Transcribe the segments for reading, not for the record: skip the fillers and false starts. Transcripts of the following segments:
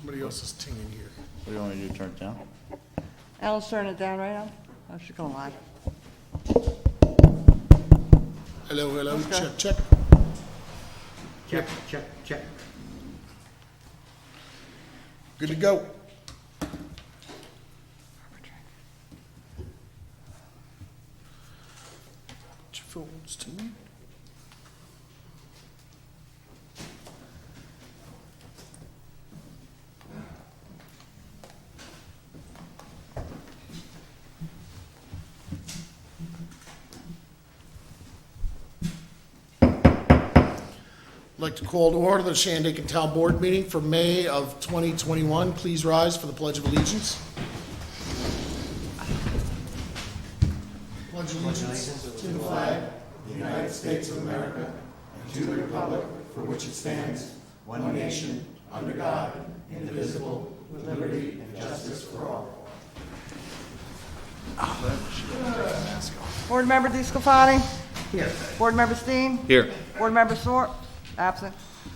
Somebody else is tinging here. What do you want me to do, turn it down? Alan's turning it down right now? Oh, she's going live. Hello, hello, Okay. check, check. Check, check, check. Good to go. Put your phones to me. I'd like to call to order the Shandaken Town Board meeting for May of 2021. Please rise for the Pledge of Allegiance. Pledge allegiance to the flag of the United States of America and to the republic for which it stands, one nation, under God, indivisible, with liberty and justice for all. Board Member DeScalfani? Here. Board Member Steen? Here. Board Member Sort? Absent.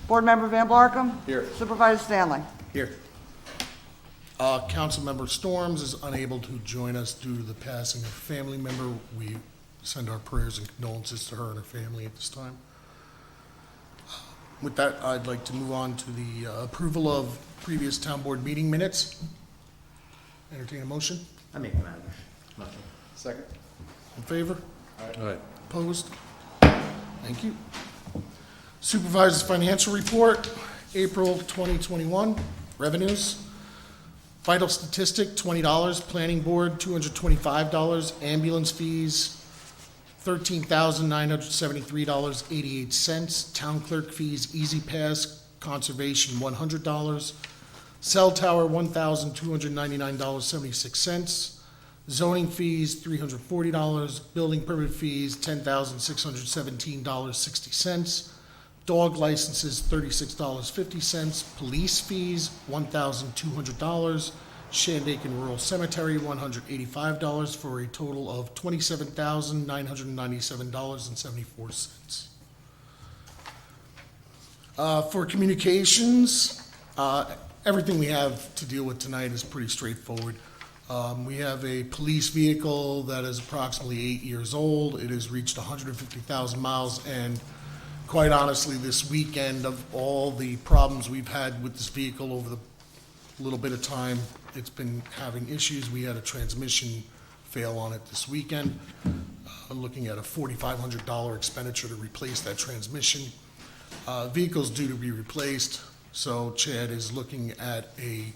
Board Member Van Blarkum? Here. Supervisor Stanley? Here. Councilmember Storms is unable to join us due to the passing of a family member. We send our prayers and condolences to her and her family at this time. With that, I'd like to move on to the approval of previous town board meeting minutes. Entertain a motion. I make that motion. Second. In favor? Aye. Opposed? Thank you. Supervisor's financial report, April 2021, revenues. Vital statistic, $20, planning board, $225, ambulance fees, $13,973.88, town clerk fees, Easy Pass, conservation, $100, cell tower, $1,299.76, zoning fees, $340, building permit fees, $10,617.60, dog licenses, $36.50, police fees, $1,200, Shandaken Rural Cemetery, $185, for a total of $27,997.74. For communications, everything we have to deal with tonight is pretty straightforward. We have a police vehicle that is approximately 8 years old. It has reached 150,000 miles, and quite honestly, this weekend, of all the problems we've had with this vehicle over the little bit of time it's been having issues, we had a transmission fail on it this weekend. Looking at a $4,500 expenditure to replace that transmission. Vehicle's due to be replaced, so Chad is looking at a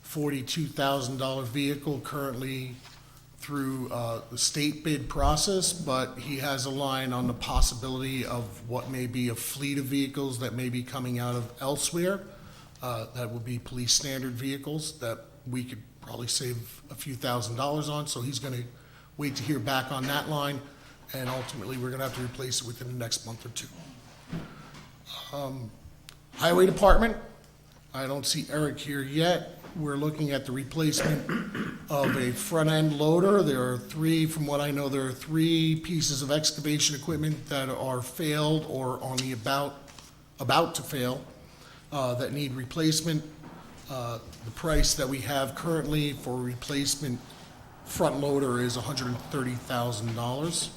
$42,000 vehicle currently through the state bid process, but he has a line on the possibility of what may be a fleet of vehicles that may be coming out of elsewhere. That would be police standard vehicles that we could probably save a few $1,000s on, so he's gonna wait to hear back on that line, and ultimately, we're gonna have to replace it within the next month or two. Highway Department, I don't see Eric here yet. We're looking at the replacement of a front-end loader. There are three, from what I know, there are three pieces of excavation equipment that are failed or on the about to fail, that need replacement. The price that we have currently for replacement front loader is $130,000.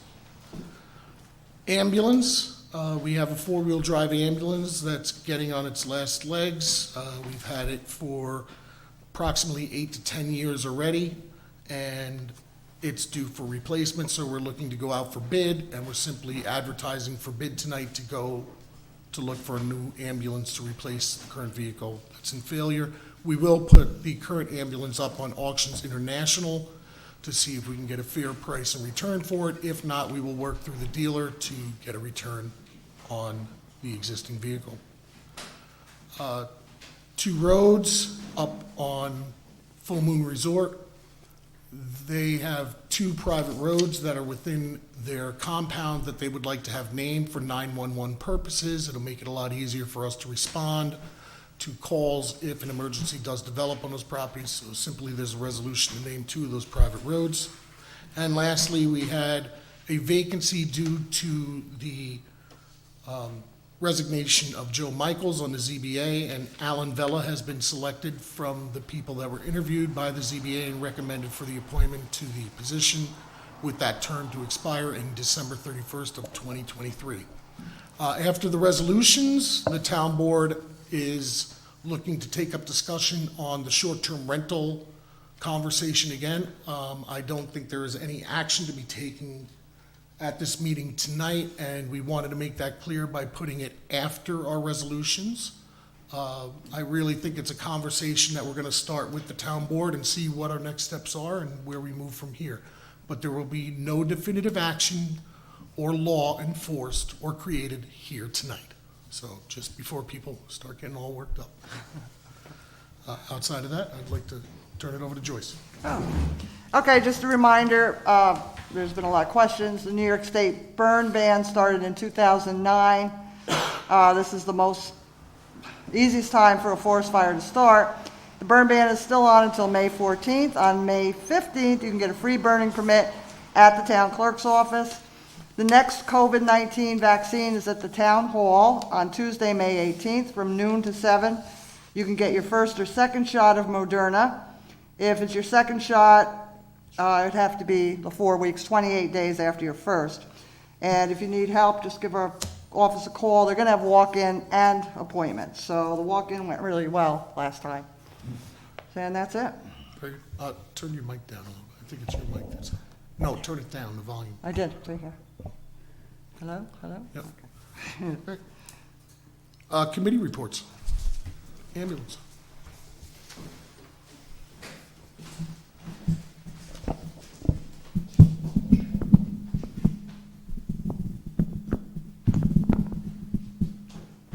Ambulance, we have a four-wheel drive ambulance that's getting on its last legs. We've had it for approximately 8 to 10 years already, and it's due for replacement, so we're looking to go out for bid, and we're simply advertising for bid tonight to go to look for a new ambulance to replace the current vehicle that's in failure. We will put the current ambulance up on Auctions International to see if we can get a fair price in return for it. If not, we will work through the dealer to get a return on the existing vehicle. Two roads up on Full Moon Resort. They have two private roads that are within their compound that they would like to have named for 911 purposes. It'll make it a lot easier for us to respond to calls if an emergency does develop on those properties. So simply, there's a resolution to name two of those private roads. And lastly, we had a vacancy due to the resignation of Joe Michaels on the ZBA, and Alan Vella has been selected from the people that were interviewed by the ZBA and recommended for the appointment to the position, with that term to expire in December 31st of 2023. After the resolutions, the town board is looking to take up discussion on the short-term rental conversation again. I don't think there is any action to be taken at this meeting tonight, and we wanted to make that clear by putting it after our resolutions. I really think it's a conversation that we're gonna start with the town board and see what our next steps are and where we move from here. But there will be no definitive action or law enforced or created here tonight. So just before people start getting all worked up. Outside of that, I'd like to turn it over to Joyce. Okay, just a reminder, there's been a lot of questions. The New York State burn ban started in 2009. This is the easiest time for a forest fire to start. The burn ban is still on until May 14th. On May 15th, you can get a free burning permit at the town clerk's office. The next COVID-19 vaccine is at the town hall on Tuesday, May 18th, from noon to 7. You can get your first or second shot of Moderna. If it's your second shot, it'd have to be the 4 weeks, 28 days after your first. And if you need help, just give our office a call. They're gonna have walk-in and appointments. So the walk-in went really well last time. And that's it. Very good. Turn your mic down a little bit. I think it's your mic that's, no, turn it down, the volume. I did, right here. Hello, hello? Yep. Okay. Committee reports. Ambulance.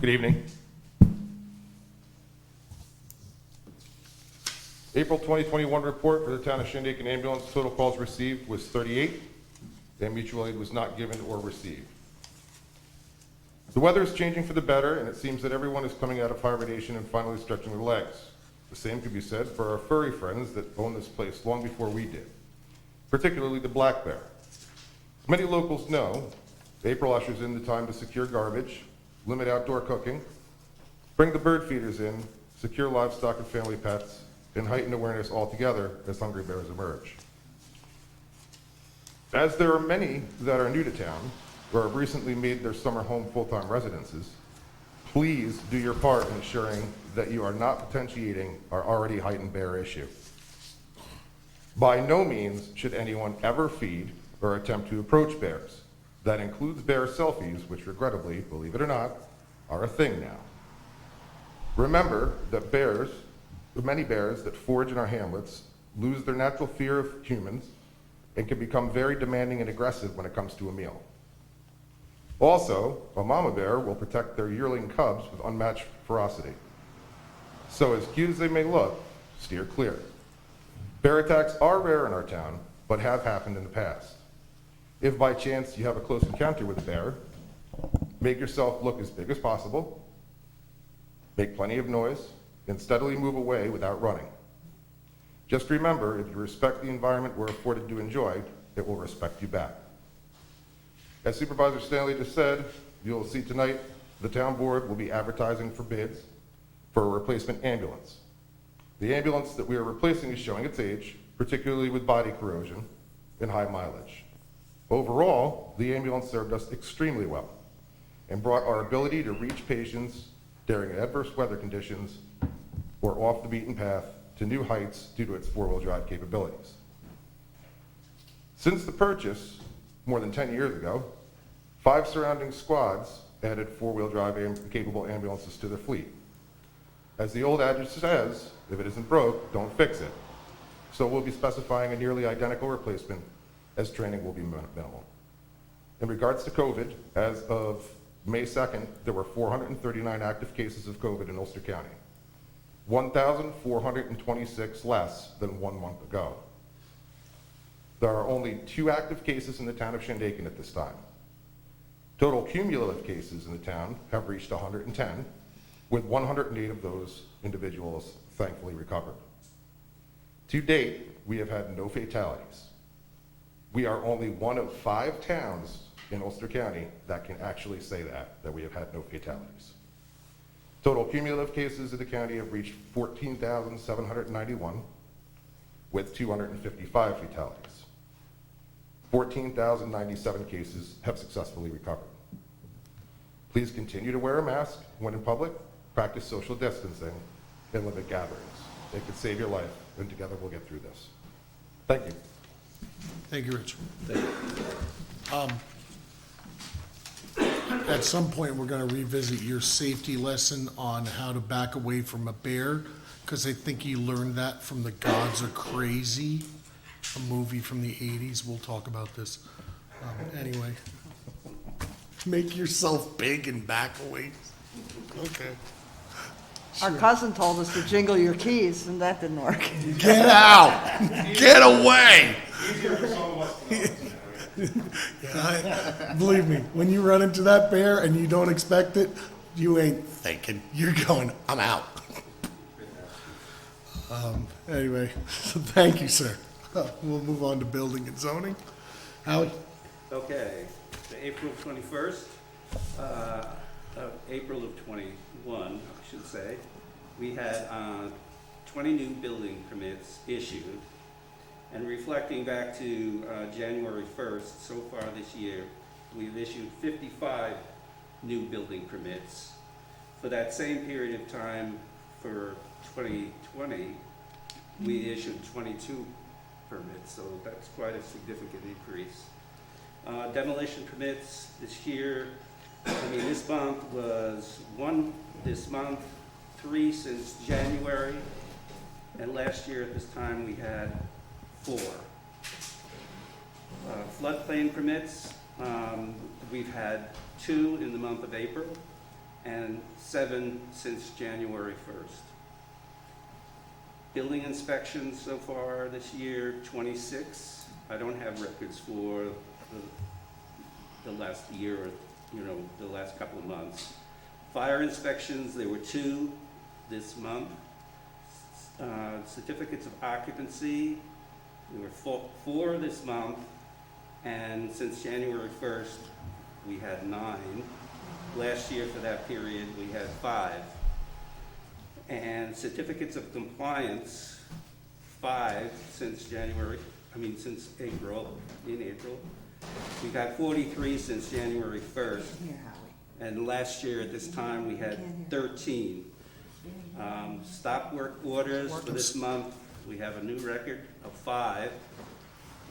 Good evening. April 2021 report for the town of Shandaken ambulance. Total calls received was 38, and mutual aid was not given or received. The weather is changing for the better, and it seems that everyone is coming out of hibernation and finally stretching their legs. The same could be said for our furry friends that owned this place long before we did, particularly the black bear. As many locals know, April ushers in the time to secure garbage, limit outdoor cooking, bring the bird feeders in, secure livestock and family pets, and heighten awareness altogether as hungry bears emerge. As there are many that are new to town or have recently made their summer home full-time residences, please do your part in ensuring that you are not potentiating our already heightened bear issue. By no means should anyone ever feed or attempt to approach bears. That includes bear selfies, which regrettably, believe it or not, are a thing now. Remember that many bears that forage in our hamlets lose their natural fear of humans and can become very demanding and aggressive when it comes to a meal. Also, a mama bear will protect their yearling cubs with unmatched ferocity. So as cute as they may look, steer clear. Bear attacks are rare in our town, but have happened in the past. If by chance you have a close encounter with a bear, make yourself look as big as possible, make plenty of noise, and steadily move away without running. Just remember, if you respect the environment we're afforded to enjoy, it will respect you back. As Supervisor Stanley just said, you'll see tonight the town board will be advertising for bids for a replacement ambulance. The ambulance that we are replacing is showing its age, particularly with body corrosion and high mileage. Overall, the ambulance served us extremely well and brought our ability to reach patients during adverse weather conditions or off the beaten path to new heights due to its four-wheel drive capabilities. Since the purchase, more than 10 years ago, 5 surrounding squads added four-wheel drive capable ambulances to their fleet. As the old adage says, if it isn't broke, don't fix it. So we'll be specifying a nearly identical replacement, as training will be minimal. In regards to COVID, as of May 2nd, there were 439 active cases of COVID in Ulster County, 1,426 less than 1 month ago. There are only 2 active cases in the town of Shandaken at this time. Total cumulative cases in the town have reached 110, with 108 of those individuals thankfully recovered. To date, we have had no fatalities. We are only one of 5 towns in Ulster County that can actually say that we have had no fatalities. Total cumulative cases in the county have reached 14,791 with 255 fatalities. 14,097 cases have successfully recovered. Please continue to wear a mask when in public, practice social distancing, and limit gatherings. It could save your life, and together we'll get through this. Thank you. Thank you, Rich. At some point, we're gonna revisit your safety lesson on how to back away from a bear, because I think you learned that from The Gods Are Crazy, a movie from the 80s. We'll talk about this. Anyway. Make yourself big and back away. Okay. Our cousin told us to jingle your keys, and that didn't work. Get out! Get away! Believe me, when you run into that bear and you don't expect it, you ain't thinking. You're going, I'm out. Anyway, so thank you, sir. We'll move on to building and zoning. Howie? Okay, the April 21st, April of 21, I should say, we had 20 new building permits issued. And reflecting back to January 1st, so far this year, we've issued 55 new building permits. For that same period of time for 2020, we issued 22 permits, so that's quite a significant increase. Demolition permits this year, this month was 1 this month, 3 since January, and last year at this time we had 4. Floodplain permits, we've had 2 in the month of April and 7 since January 1st. Building inspections so far this year, 26. I don't have records for the last year or, the last couple of months. Fire inspections, there were 2 this month. Certificates of occupancy, there were 4 this month, and since January 1st, we had 9. Last year for that period, we had 5. And certificates of compliance, 5 since since April, in April. We've had 43 since January 1st. And last year at this time, we had 13. Stop work orders for this month, we have a new record of 5.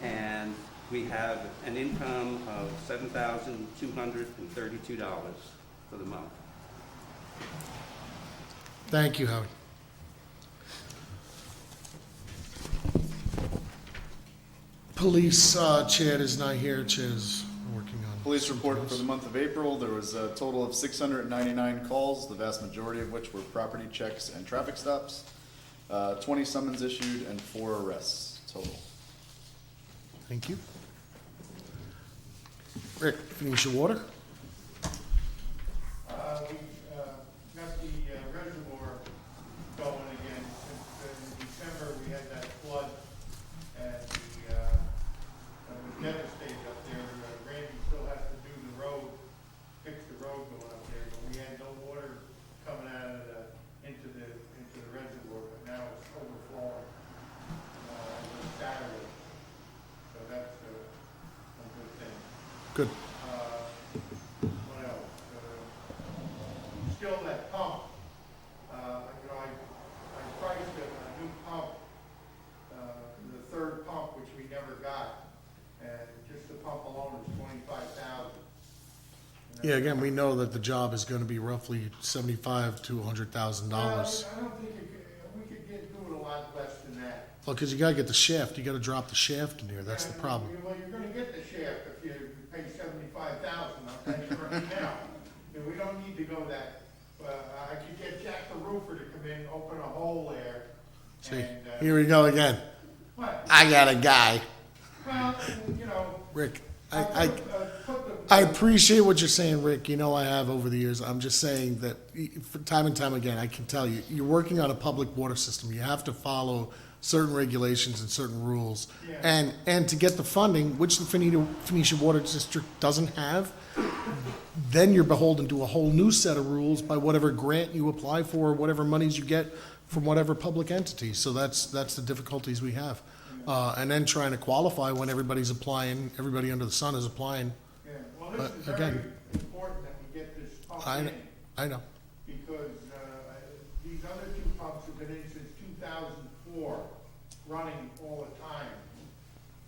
And we have an income of $7,232 for the month. Thank you, Howie. Police, Chad is not here. Chad is working on. Police something report else. for the month of April, there was a total of 699 calls, the vast majority of which were property checks and traffic stops. 20 summons issued and 4 arrests total. Thank you. Rick, finish your water? We got the reservoir going again. Since in December, we had that flood, and it was devastated up there. Randy still has to do the road, fix the road going up there, but we had no water coming out of into the reservoir, but now it's overflowing Saturday. So that's a good thing. Good. What else? Still that pump, I priced a new pump, the 3rd pump, which we never got, and just the pump alone is $25,000. Yeah, again, we know that the job is gonna be roughly $75,000 to $100,000. I don't think we could do it a lot less than that. Well, because you gotta get the shaft, you gotta drop the shaft in here, that's the problem. Well, you're gonna get the shaft if you pay $75,000, I'll tell you right now. We don't need to go that, I could get Jack the roofer to come in, open a hole there. See, and, here we go again. What? I got a guy. Well, Rick, I'll I put I appreciate what you're saying, Rick. You know I have over the years. I'm just saying that for time and time again, I can tell you, you're working on a public water system. You have to follow certain regulations and certain rules. Yeah. And to get the funding, which the Phoenicia Water District doesn't have, then you're beholden to a whole new set of rules by whatever grant you apply for, or whatever monies you get from whatever public entity. So that's the difficulties we have. And then trying to qualify when everybody's applying, everybody under the sun is applying. Yeah, well, this is very Again, important that we get this pump I, in, I know. because these other two pumps have been in since 2004, running all the time.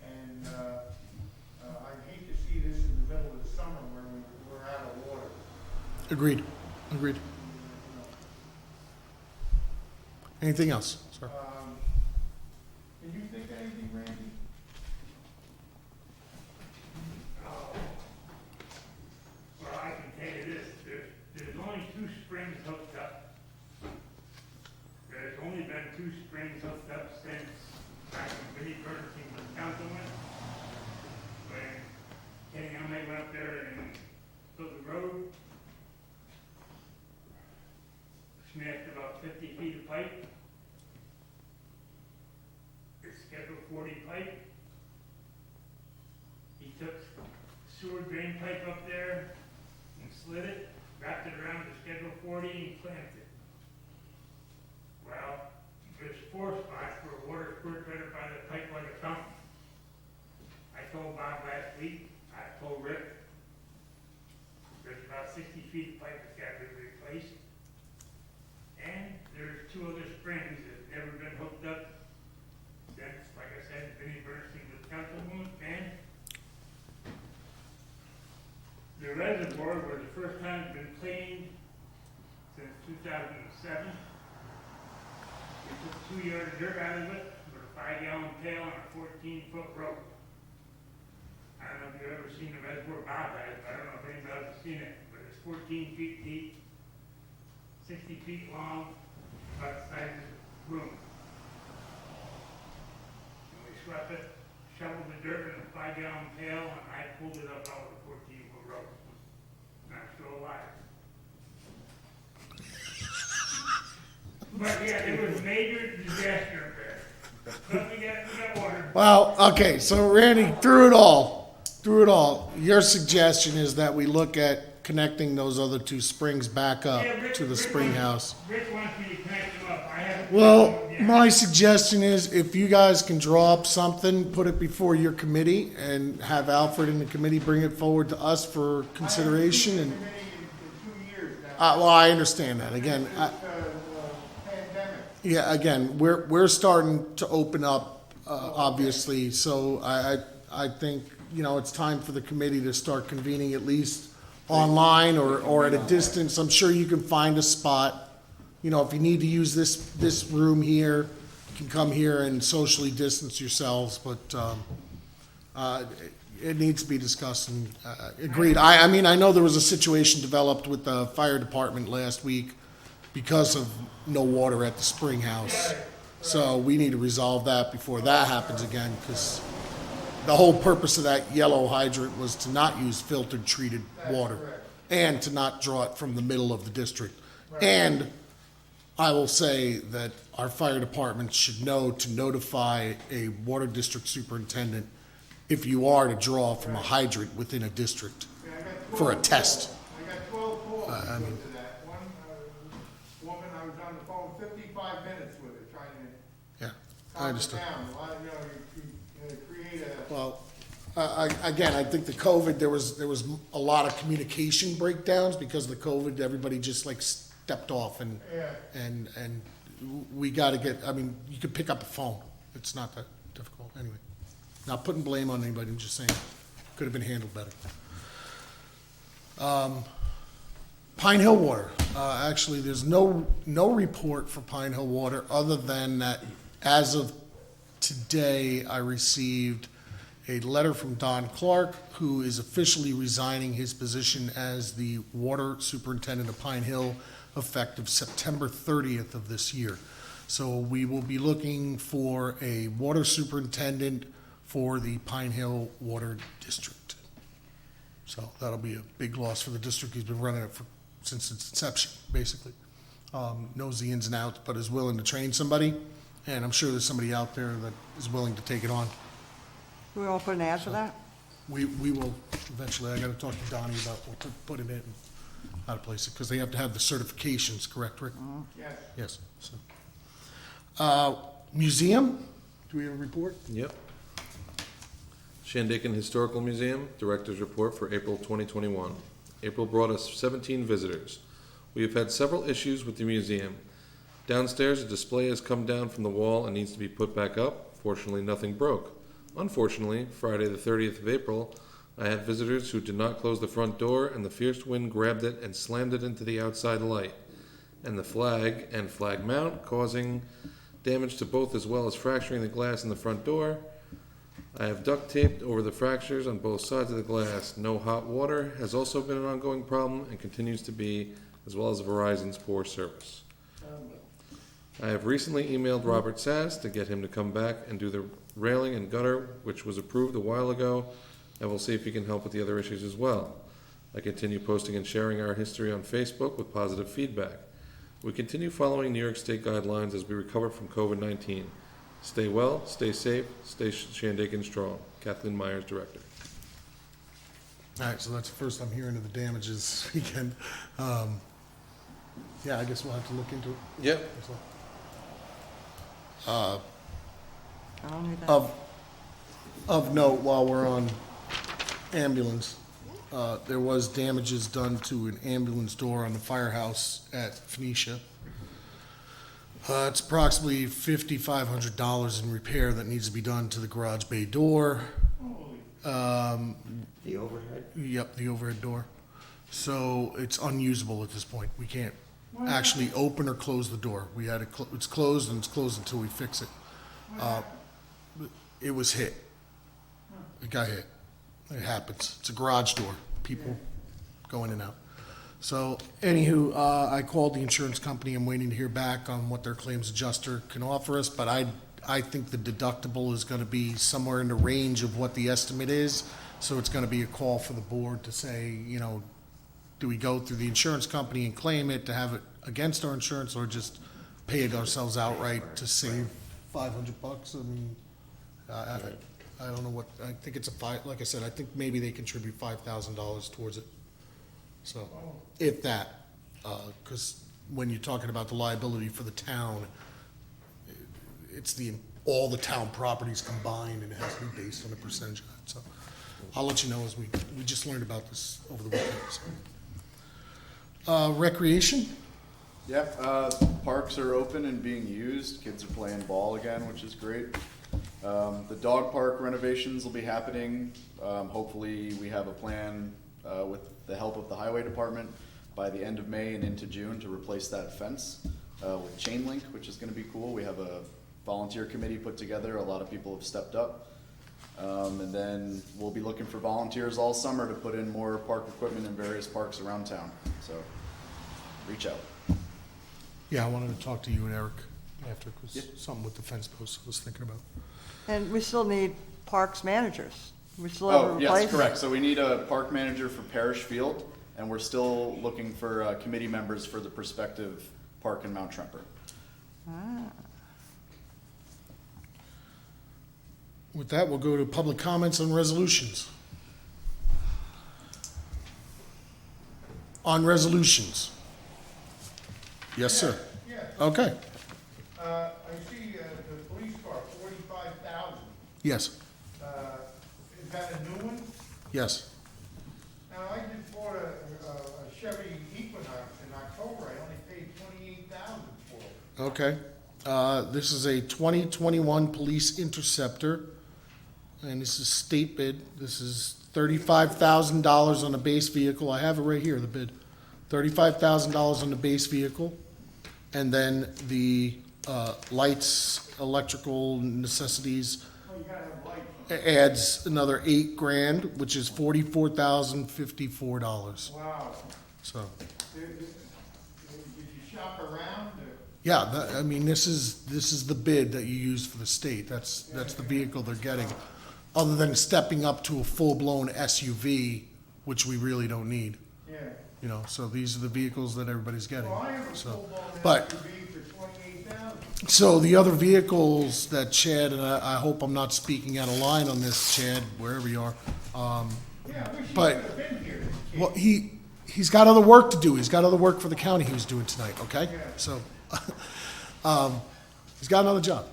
And I hate to see this in the middle of the summer where we're out of water. Agreed, agreed. Anything else, sir? Can you think of anything, Randy? Well, I can tell you this, there's only 2 springs hooked up. There's only been 2 springs hooked up since back when Vinnie Bernstein was councilman. When Kenny and I went up there and built the road. Smashed about 50 feet of pipe. It's Schedule 40 pipe. He took sewer drain pipe up there and slid it, wrapped it around the Schedule 40 and clamped it. Well, there's 4 spots where water squirts right up by the pipe like a fountain. I told Bob last week, I told Rick, there's about 60 feet of pipe that's got to be replaced. And there's 2 other springs that have never been hooked up since, like I said, Vinnie Bernstein was councilman, and the reservoir was the first time it's been cleaned since 2007. We took 2 yards of dirt out of it with a 5-gallon pail and a 14-foot rope. I don't know if you've ever seen the reservoir Bob has, but I don't know if anybody else has seen it, but it's 14 feet deep, 60 feet long, about the size of the room. And we swept it, shoveled the dirt in a 5-gallon pail, and I pulled it up out with a 14-foot rope. And I'm still alive. But yeah, it was a major disaster up there. But we got water. Well, okay, so Randy, through it all, your suggestion is that we look at connecting those other 2 springs back up Yeah, Rick- to the Rick spring wants- house. Rick wants me to connect them up. I haven't. Well, Yeah. my suggestion is if you guys can draw up something, put it before your committee and have Alfred and the committee bring it forward to us for consideration and, Committee in 2 years now. well, I understand that. Again, Pandemic. yeah, again, we're starting to open up, obviously, so I think, it's time for the committee to start convening at least online or at a distance. I'm sure you can find a spot. If you need to use this room here, you can come here and socially distance yourselves, but, it needs to be discussed and, agreed. I mean, I know there was a situation developed with the fire department last week because of no water at the spring house. So we need to resolve that before that happens again, because the whole purpose of that yellow hydrant was to not use filtered treated water and to not draw it from the middle of the district. And I will say that our fire department should know to notify a water district superintendent if you are to draw from a hydrant within a district Yeah, I got for a 12 test. I got 12 calls I to mean- that. One woman, I was on the phone 55 minutes with her, trying to Yeah, I calm her understand. down. A lot of, you create a, Well, again, I think the COVID, there was a lot of communication breakdowns because of the COVID. Everybody just like stepped off and Yeah. and we got to get. I mean, you could pick up a phone. It's not that difficult anyway. Not putting blame on anybody. I'm just saying could have been handled better. Pine Hill Water. Actually, there's no report for Pine Hill Water other than that as of today, I received a letter from Don Clark, who is officially resigning his position as the water superintendent of Pine Hill effective September 30th of this year. So we will be looking for a water superintendent for the Pine Hill Water District. So that'll be a big loss for the district. He's been running it since its inception, basically. Knows the ins and outs, but is willing to train somebody, and I'm sure there's somebody out there that is willing to take it on. Do we want to put an ad for that? We will eventually. I gotta talk to Donnie about what to put him in and how to place it, because they have to have the certifications, correct, Rick? Yes. Yes, so. Museum, do we have a report? Yep. Shandaken Historical Museum, Director's Report for April 2021. April brought us 17 visitors. We have had several issues with the museum. Downstairs, a display has come down from the wall and needs to be put back up. Fortunately, nothing broke. Unfortunately, Friday the 30th of April, I had visitors who did not close the front door, and the fierce wind grabbed it and slammed it into the outside light and the flag and flag mount, causing damage to both as well as fracturing the glass in the front door. I have duct taped over the fractures on both sides of the glass. No hot water has also been an ongoing problem and continues to be, as well as Verizon's poor service. I have recently emailed Robert Sass to get him to come back and do the railing and gutter, which was approved a while ago, and we'll see if he can help with the other issues as well. I continue posting and sharing our history on Facebook with positive feedback. We continue following New York State guidelines as we recover from COVID-19. Stay well, stay safe, stay Shandaken strong. Kathleen Myers, Director. All right, so that's the first I'm hearing of the damages weekend. Yeah, I guess we'll have to look into it. Yep. I don't need that. Of note, while we're on ambulance, there was damages done to an ambulance door on the firehouse at Phoenicia. It's approximately $5,500 in repair that needs to be done to the garage bay door. The overhead? Yep, the overhead door. So it's unusable at this point. We can't actually open or close the door. We had it's closed, and it's closed until we fix it. It was hit. It got hit. It happens. It's a garage door. People go in and out. So anywho, I called the insurance company. I'm waiting to hear back on what their claims adjuster can offer us, but I think the deductible is gonna be somewhere in the range of what the estimate is. So it's gonna be a call for the board to say, you know, do we go through the insurance company and claim it to have it against our insurance, or just pay it ourselves outright to save $500? I mean, I don't know what, I think it's like I said, I think maybe they contribute $5,000 towards it. So, if that, because when you're talking about the liability for the town, it's all the town properties combined, and it has to be based on a percentage of that. So I'll let you know as we just learned about this over the weekend. So. Recreation? Yep, parks are open and being used. Kids are playing ball again, which is great. The dog park renovations will be happening. Hopefully, we have a plan with the help of the highway department by the end of May and into June to replace that fence with chain link, which is going to be cool. We have a volunteer committee put together. A lot of people have stepped up. And then we'll be looking for volunteers all summer to put in more park equipment in various parks around town. So reach out. Yeah, I wanted to talk to you and Eric after, because something with the fence posts I was thinking about. And we still need parks managers. We still have a Oh, yes, replacement. correct. So we need a park manager for Parish Field, and we're still looking for committee members for the prospective park in Mount Tremper. With that, we'll go to public comments on resolutions. On resolutions. Yes, sir. Yes, Okay. I see the police car, 45,000. Yes, Is that a new one? yes. Now, I just bought a Chevy Equinox in October, I only paid 28,000 for it. Okay. This is a 2021 Police Interceptor, and this is state bid. This is $35,000 on the base vehicle. I have it right here, the bid. $35,000 on the base vehicle. And then the lights, electrical necessities Oh, you gotta have lights. adds another $8,000, which is $44,054. Wow. So, Did you shop around? yeah, I mean, this is the bid that you use for the state. That's the vehicle they're getting. Other than stepping up to a full-blown SUV, which we really don't need. Yeah. You know, so these are the vehicles that everybody's getting. Well, I have a So, full-blown but SUV for 28,000. so the other vehicles that Chad, and I hope I'm not speaking out of line on this, Chad, wherever you are. Yeah, I wish you But- could have been here. Well, he's got other work to do. He's got other work for the county he was doing tonight, okay? So, he's got another job.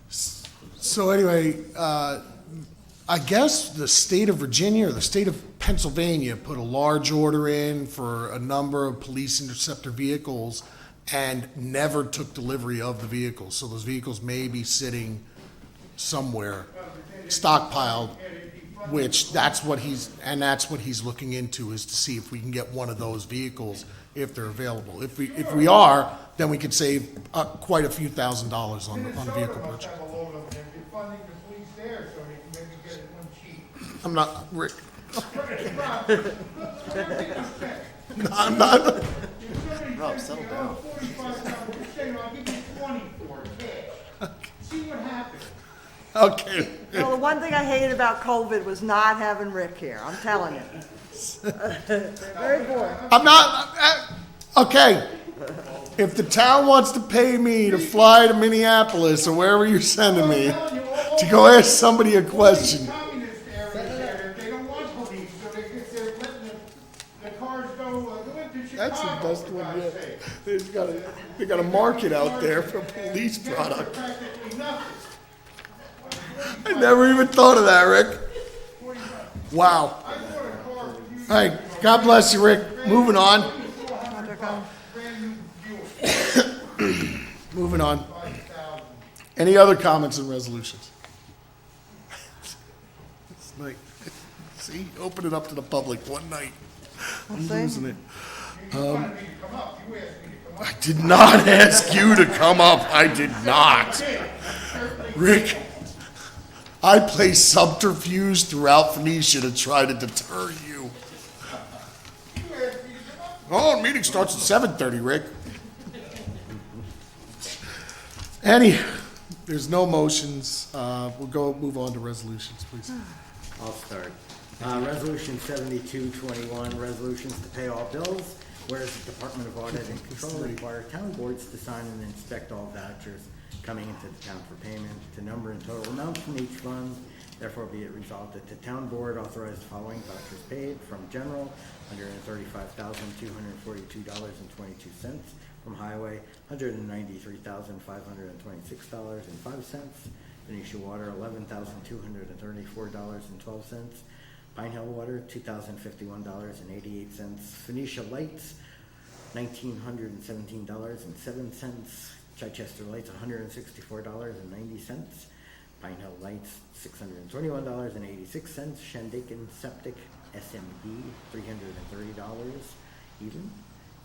So anyway, I guess the state of Virginia or the state of Pennsylvania put a large order in for a number of police interceptor vehicles and never took delivery of the vehicles. So those vehicles may be sitting somewhere stockpiled, which that's what he's looking into, is to see if we can get one of those vehicles if they're available. If we are, then we could save quite a few $1,000s on the vehicle Minnesota must purchase. have a load of them. They're funding the police there so they can maybe get it one cheap. I'm not, Rick, I'm not, Rob, settle down. Just say, I'll give you 20 for it, cash. See what happens. okay. Well, the one thing I hated about COVID was not having Rick here, I'm telling you. Very boring. I'm not, okay. If the town wants to pay me to fly to Minneapolis or wherever you're sending me to go ask somebody a question, Communist areas there, they don't want police, so they're letting the cars go into Chicago. that's the best for one God's yet. sake. They got a market out there for police product. Practically nothing. I never even thought of that, Rick. Wow. I bought a car for you. All right, God bless you, Rick. Moving on. Brand new Buick, Moving on. 5,000. Any other comments and resolutions? It's like, see, open it up to the public one night. I'm see. losing it. You wanted me to come up, you asked me to come up. I did not ask you to come up. I did not. Rick, I play subterfuge throughout Phoenicia to try to deter you. You asked me to come up. Oh, meeting starts at 7:30, Rick. There's no motions. We'll move on to resolutions, please. I'll start. Resolution 7221, resolutions to pay all bills, whereas the Department of Audit and Control require town boards to sign and inspect all vouchers coming into the town for payment, to number and total amounts from each fund. Therefore, be it resolved that the town board authorize the following vouchers paid: from general, $135,242.22; from highway, $193,526.05; Phoenicia Water, $11,234.12; Pine Hill Water, $2,051.88; Phoenicia Lights, $1,917.07; Chichester Lights, $164.90; Pine Hill Lights, $621.86; Shandaken Septic, SMB, $330 even,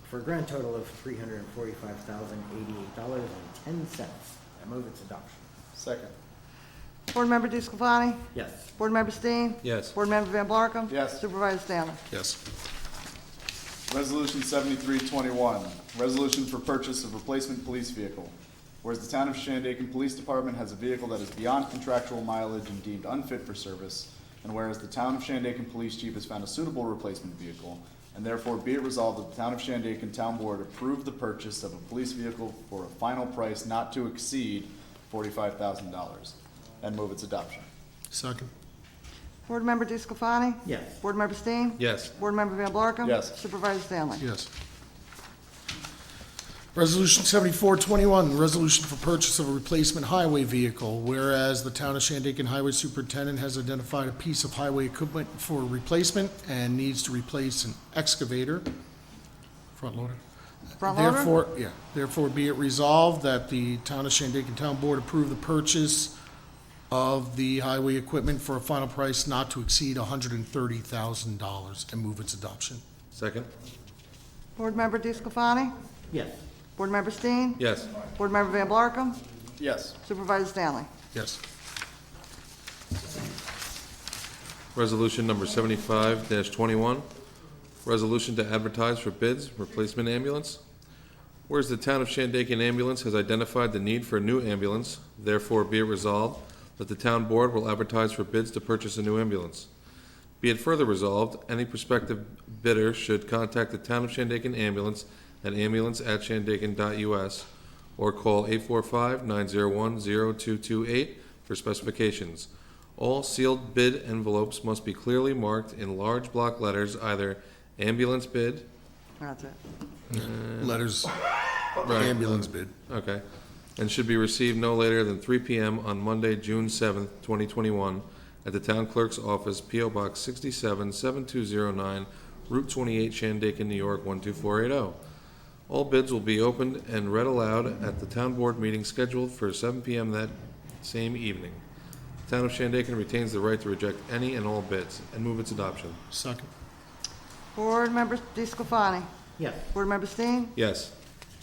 for a grand total of $345,088.10. I move its adoption. Second. Board Member DeSclafani? Yes. Board Member Steen? Yes. Board Member Van Blarkum? Yes. Supervisor Stanley? Yes. Resolution 7321, resolution for purchase of replacement police vehicle. Whereas the town of Shandaken Police Department has a vehicle that is beyond contractual mileage and deemed unfit for service, and whereas the town of Shandaken Police Chief has found a suitable replacement vehicle, and therefore be it resolved that the town of Shandaken Town Board approve the purchase of a police vehicle for a final price not to exceed $45,000, and move its adoption. Second. Board Member DeSclafani? Yes. Board Member Steen? Yes. Board Member Van Blarkum? Yes. Supervisor Stanley? Yes. Resolution 7421, resolution for purchase of a replacement highway vehicle. Whereas the town of Shandaken Highway Superintendent has identified a piece of highway equipment for replacement and needs to replace an excavator, front loader. Front loader? Therefore be it resolved that the town of Shandaken Town Board approve the purchase of the highway equipment for a final price not to exceed $130,000 and move its adoption. Second? Board Member DeSclafani? Yes. Board Member Steen? Yes. Board Member Van Blarkum? Yes. Supervisor Stanley? Yes. Resolution number 75-21, resolution to advertise for bids, replacement ambulance. Whereas the town of Shandaken Ambulance has identified the need for a new ambulance, therefore be it resolved that the town board will advertise for bids to purchase a new ambulance. Be it further resolved, any prospective bidder should contact the Town of Shandaken Ambulance at ambulance@shandaken.us or call 845-901-0228 for specifications. All sealed bid envelopes must be clearly marked in large block letters, either ambulance bid, That's it. Letters, right, ambulance bid. okay, and should be received no later than 3 p.m. on Monday, June 7th, 2021, at the Town Clerk's Office, P.O. Box 67, 7209, Route 28, Shandaken, New York, 12480. All bids will be opened and read aloud at the Town Board meeting scheduled for 7 p.m. that same evening. The Town of Shandaken retains the right to reject any and all bids and move its adoption. Second. Board Member DeSclafani. Yes. Board Member Steen. Yes.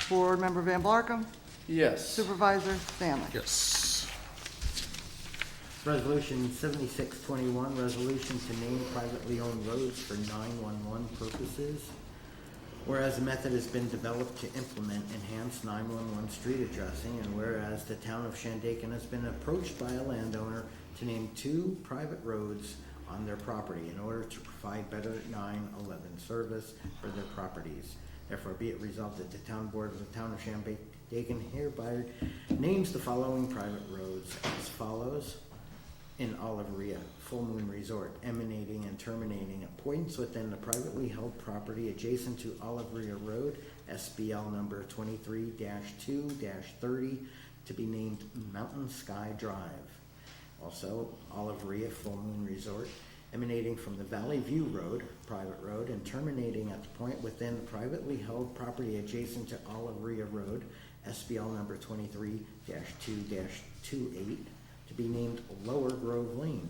Board Member Van Blarkum. Yes. Supervisor Stanley. Yes. Resolution 7621, resolution to name privately owned roads for 911 purposes. Whereas a method has been developed to implement enhanced 911 street addressing, and whereas the town of Shandaken has been approached by a landowner to name 2 private roads on their property in order to provide better 911 service for their properties. Therefore, be it resolved that the town board of the town of Shandaken hereby names the following private roads as follows. In Oliveria, Full Moon Resort, emanating and terminating at points within the privately held property adjacent to Oliveria Road, SBL number 23-2-30, to be named Mountain Sky Drive. Also, Oliveria Full Moon Resort, emanating from the Valley View Road, private road, and terminating at the point within privately held property adjacent to Oliveria Road, SBL number 23-2-28, to be named Lower Grove Lane.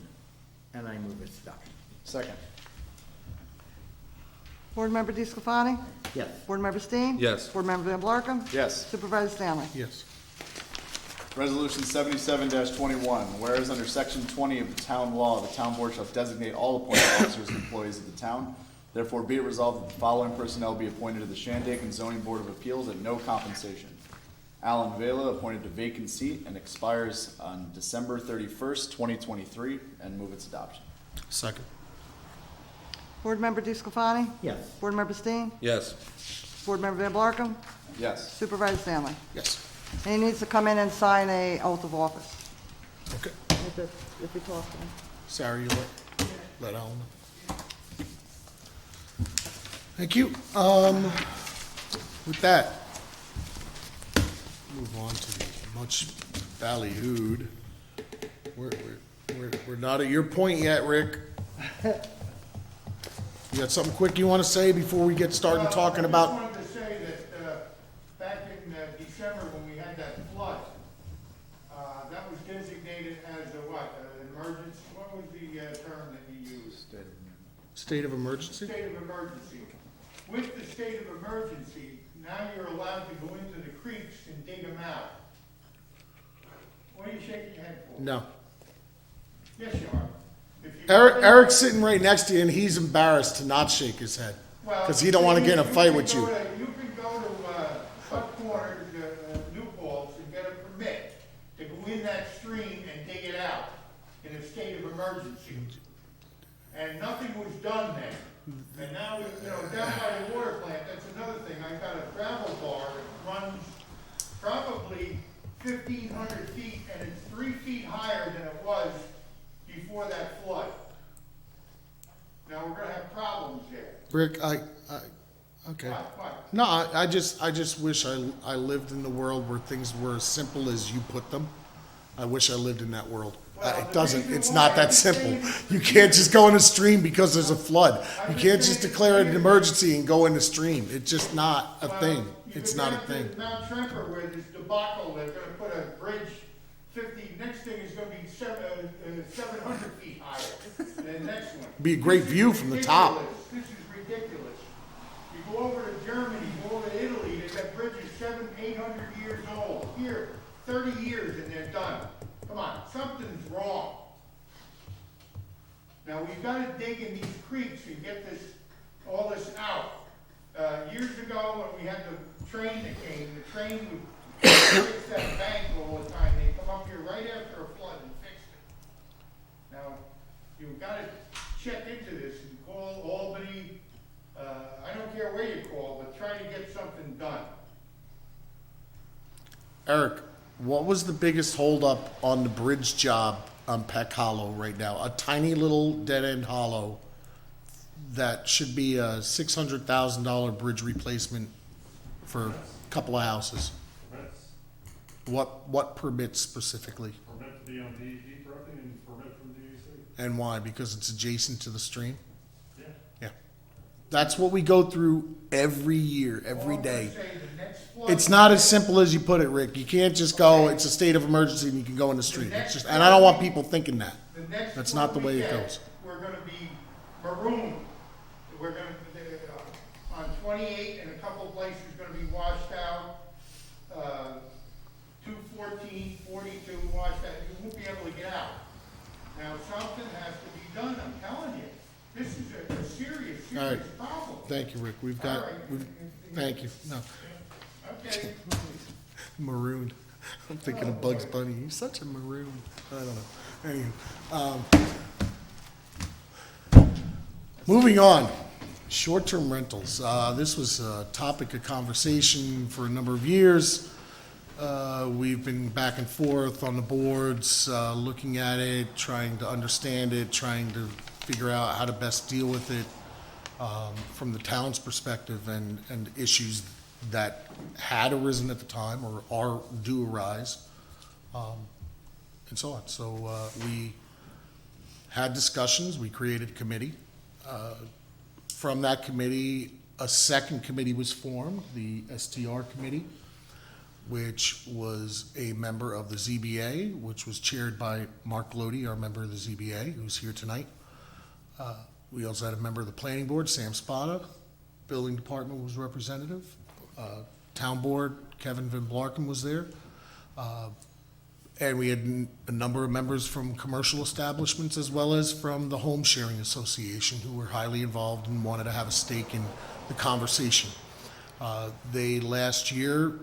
And I move its adoption. Second. Board Member DeSclafani. Yes. Board Member Steen. Yes. Board Member Van Blarkum. Yes. Supervisor Stanley. Yes. Resolution 77-21, whereas under Section 20 of the town law, the town board shall designate all appointed officers and employees of the town. Therefore, be it resolved that the following personnel be appointed to the Shandaken Zoning Board of Appeals at no compensation. Alan Vela, appointed to vacant seat and expires on December 31st, 2023, and move its adoption. Second. Board Member DeSclafani. Yes. Board Member Steen. Yes. Board Member Van Blarkum. Yes. Supervisor Stanley. Yes. And he needs to come in and sign a oath of office. Okay. If we talk to him. Sarah, you let Alan know. Thank you. With that, move on to the much ballyhooed. We're not at your point yet, Rick. You got something quick you want to say before we get started talking about? I just wanted to say that back in December when we had that flood, that was designated as a what, an emergency, what was the term that you used? State of emergency? State of emergency. With the state of emergency, now you're allowed to go into the creeks and dig them out. What are you shaking your head for? No. Yes, you are. If you- Eric's sitting right next to you, and he's embarrassed to not shake his head because he don't want to get in a fight with you. You can go to Cut Corners, New Paltz, and get a permit to go in that stream and dig it out in a state of emergency. And nothing was done then. And now, down by the water plant, that's another thing. I've got a gravel bar that runs probably 1,500 feet, and it's 3 feet higher than it was before that flood. Now, we're gonna have problems there. Rick, okay. What? No, I just wish I lived in the world where things were as simple as you put them. I wish I lived in that world. It doesn't, it's not that simple. You can't just go in a stream because there's a flood. You can't just declare an emergency and go in the stream. It's just not a thing. It's not a thing. Mount Tremper, where this debacle, they're gonna put a bridge 50, next thing is gonna be 700 feet higher than the next one. Be a great view from the top. This is ridiculous. You go over to Germany, go over to Italy, they've got bridges 700, 800 years old. Here, 30 years and they're done. Come on, something's wrong. Now, we've gotta dig in these creeks and get all this out. Years ago, when we had the train that came, the train would fix that bank all the time. They come up here right after a flood and fix it. Now, you've gotta check into this what was the biggest holdup on the bridge job on Peck Hollow right now? A tiny little dead-end hollow that should be a $600,000 bridge replacement for a couple of houses. Permits, What permits specifically? permit to be on DEP property and permit from DEC. And why? Because it's adjacent to the stream? Yeah. Yeah. That's what we go through every year, every day. Say the next flood- It's not as simple as you put it, Rick. You can't just go, it's a state of emergency and you can go in the street. It's just, and I don't want people thinking that. The next That's not the flood way we it get, goes. We're gonna be marooned. We're gonna, on 28 and a couple places gonna be washed out. 214, 42 washed out. You won't be able to get out. Now, something has to be done, I'm telling you. This is a serious, All right. serious problem. Thank you, Rick. We've got, All right. thank you. No, Okay. maroon. I'm thinking of Bugs Bunny. He's such a maroon. I don't know. Anyway, moving on. Short-term rentals. This was a topic of conversation for a number of years. We've been back and forth on the boards, looking at it, trying to understand it, trying to figure out how to best deal with it from the town's perspective and issues that had arisen at the time or do arise, and so on. So we had discussions. We created a committee. From that committee, a second committee was formed, the STR committee, which was a member of the ZBA, which was chaired by Mark Lodi, our member of the ZBA, who's here tonight. We also had a member of the planning board, Sam Spada. Building department was representative. Town board, Kevin Van Blarken was there. And we had a number of members from commercial establishments as well as from the Home Sharing Association who were highly involved and wanted to have a stake in the conversation. They last year,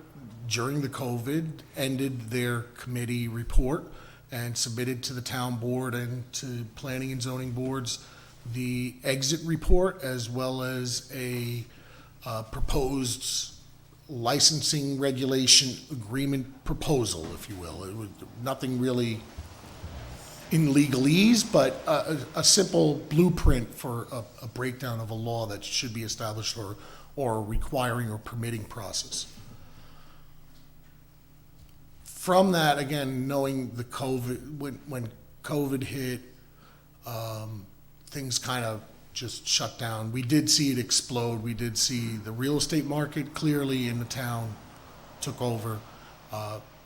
during the COVID, ended their committee report and submitted to the town board and to planning and zoning boards the exit report as well as a proposed licensing regulation agreement proposal, if you will. It was nothing really in legalese, but a simple blueprint for a breakdown of a law that should be established or requiring or permitting process. From that, again, knowing the COVID, when COVID hit, things kind of just shut down. We did see it explode. We did see the real estate market clearly in the town took over.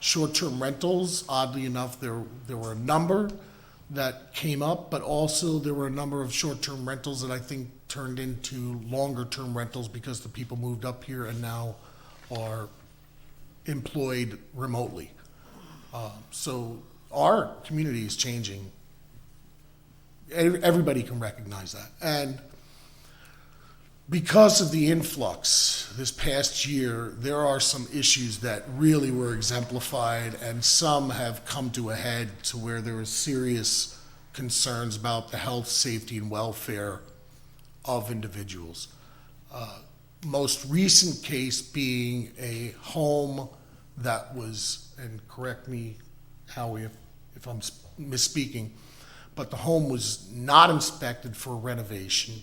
Short-term rentals, oddly enough, there were a number that came up, but also there were a number of short-term rentals that I think turned into longer-term rentals because the people moved up here and now are employed remotely. So our community is changing. Everybody can recognize that. And because of the influx this past year, there are some issues that really were exemplified, and some have come to a head to where there are serious concerns about the health, safety, and welfare of individuals. Most recent case being a home that was, and correct me, Howie, if I'm misspeaking, but the home was not inspected for renovation,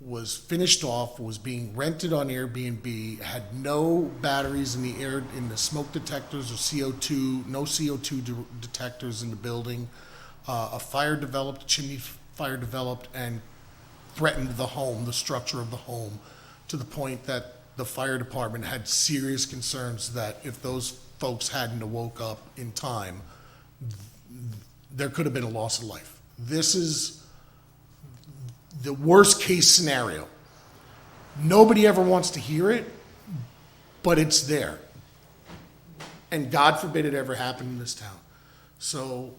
was finished off, was being rented on Airbnb, had no batteries in the air, in the smoke detectors or CO2, no CO2 detectors in the building. A fire developed, a chimney fire developed, and threatened the home, the structure of the home, to the point that the fire department had serious concerns that if those folks hadn't awoke up in time, there could have been a loss of life. This is the worst case scenario. Nobody ever wants to hear it, but it's there. And God forbid it ever happen in this town. So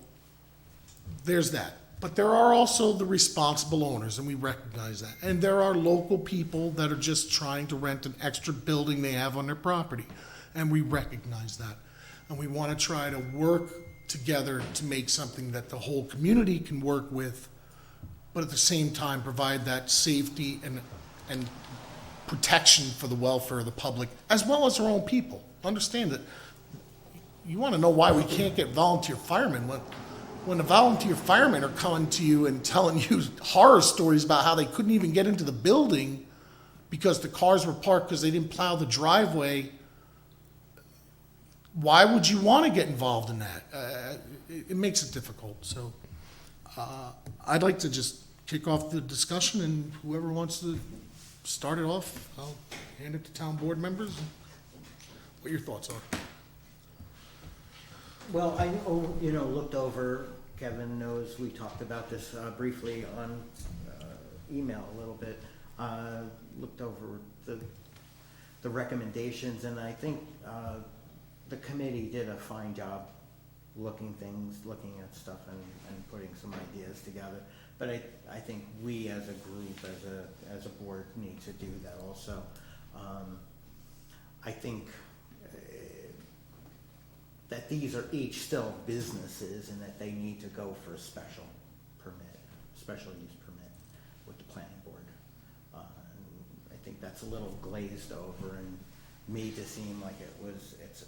there's that. But there are also the responsible owners, and we recognize that. And there are local people that are just trying to rent an extra building they have on their property. And we recognize that. And we want to try to work together to make something that the whole community can work with, but at the same time provide that safety and protection for the welfare of the public, as well as our own people. Understand that you want to know why we can't get volunteer firemen. When the volunteer firemen are coming to you and telling you horror stories about how they couldn't even get into the building because the cars were parked because they didn't plow the driveway, why would you want to get involved in that? It makes it difficult. So I'd like to just kick off the discussion, and whoever wants to start it off, I'll hand it to town board members. What your thoughts are. Well, I, looked over, Kevin knows, we talked about this briefly on email a little bit. Looked over the recommendations, and I think the committee did a fine job looking at stuff and putting some ideas together. But I think we as a group, as a board, need to do that also. I think that these are each still businesses and that they need to go for a special use permit with the planning board. I think that's a little glazed over and made to seem like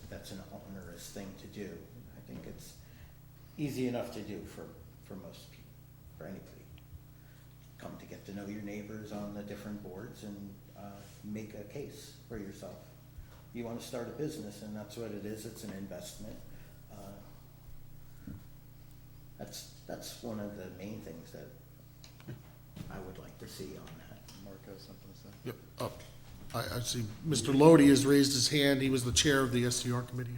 that's an onerous thing to do. I think it's easy enough to do for most people, for anybody. Come to get to know your neighbors on the different boards and make a case for yourself. You want to start a business, and that's what it is. It's an investment. That's one of the main things that I would like to see on that. Mark has something to say. Yep. I see Mr. Lodi has raised his hand. He was the chair of the SDR committee.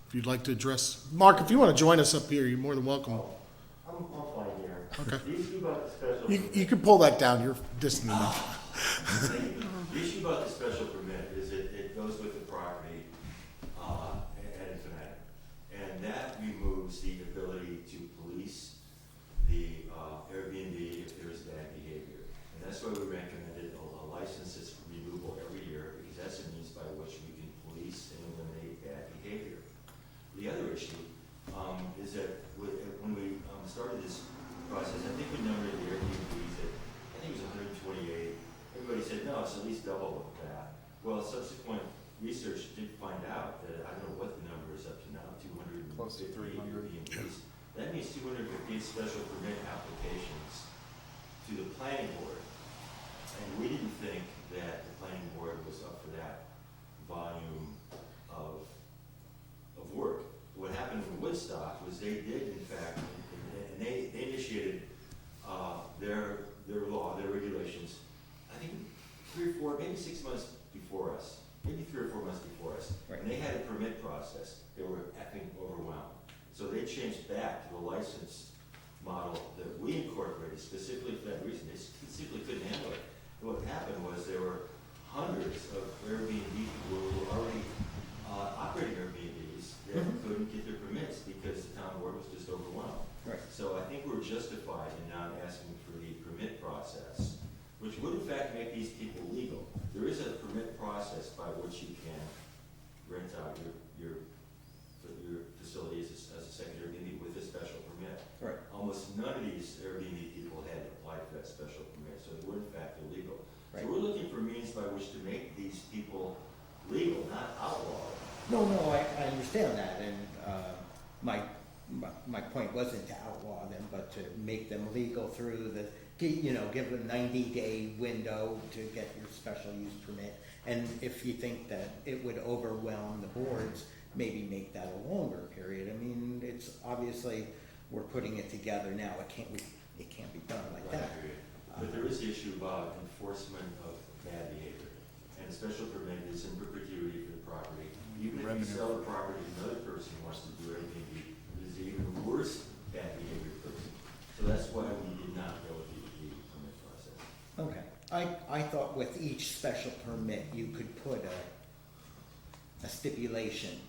If you'd like to address, Mark, if you want to join us up here, you're more than welcome. I'm fine here. Okay. The issue about the special You permit. can pull that down. You're distant enough. The issue about the special permit is it goes with the property ad infinitum. And that removes the ability to police the Airbnb if there is bad behavior. And that's why we recommended a license that's renewable every year, because that's a means by which we can police and eliminate bad behavior. The other issue is that when we started this process, I think we numbered the Airbnbs at, I think it was 128. Everybody said, no, it's at least double that. Well, subsequent research did find out that, I don't know what the number is up to now, 250 Close to 300. Airbnbs. That means 250 special permit applications to the planning board. And we didn't think that the planning board was up for that volume of work. What happened in Woodstock was they did, in fact, and they initiated their law, their regulations, I think 3 or 4, maybe 6 months before us, maybe 3 or 4 months before us. Right. And they had a permit process. They were effing overwhelmed. So they changed back to the license model that we incorporated specifically for that reason. They specifically couldn't handle it. And what happened was there were hundreds of Airbnb people who were already operating Airbnbs that couldn't get their permits because the town board was just overwhelmed. Right. So I think we're justified in not asking for the permit process, which would in fact make these people legal. There is a permit process by which you can rent out your facilities as a secondary Airbnb with a special permit. Right. Almost none of these Airbnb people had applied for that special permit, so they were in fact illegal. Right. So we're looking for means by which to make these people legal, not outlaw. No, I understand that, and my point wasn't to outlaw them, but to make them legal through give a 90-day window to get your special use permit. And if you think that it would overwhelm the boards, maybe make that a longer period. I mean, it's obviously, we're putting it together now. It can't be done like that. But there is the issue about enforcement of bad behavior. And a special permit is in perpetuity for the property. Even if you sell the property to another person who wants to do Airbnb, it is even worse bad behavior person. So that's why we did not go with the permit process. Okay. I thought with each special permit, you could put a stipulation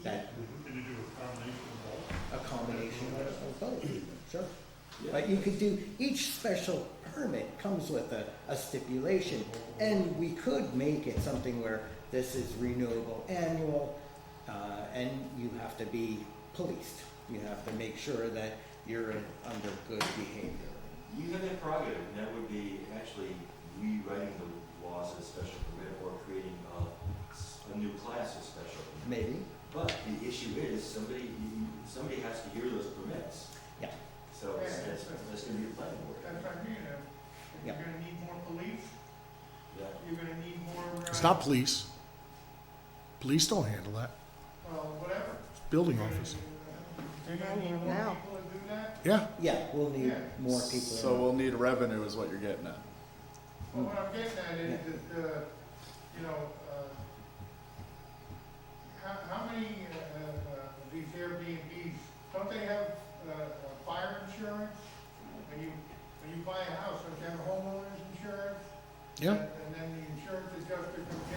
that Can you do a combination of both? a combination of both, sure. But you could do, each special permit comes with a stipulation, and we could make it something where this is renewable annual, and you have to be policed. You have to make sure that you're under good behavior. You have that prerogative, and that would be actually rewriting the laws of special permit or creating a new class of special permit. Maybe. But the issue is, somebody has to hear those permits. Yeah. So that's gonna be the planning board. That's what I mean, you're gonna need more police, Yeah. you're gonna need more. It's not police. Police don't handle that. Well, whatever. It's building office. You're gonna need more Now. people to do that? Yeah. Yeah, we'll need Yeah. more people. So we'll need revenue is what you're getting at. Well, what I'm getting at is that, you know, how many, these Airbnbs, don't they have, fire insurance? When you buy a house, don't you have homeowner's insurance? Yeah. And then the insurance adjuster comes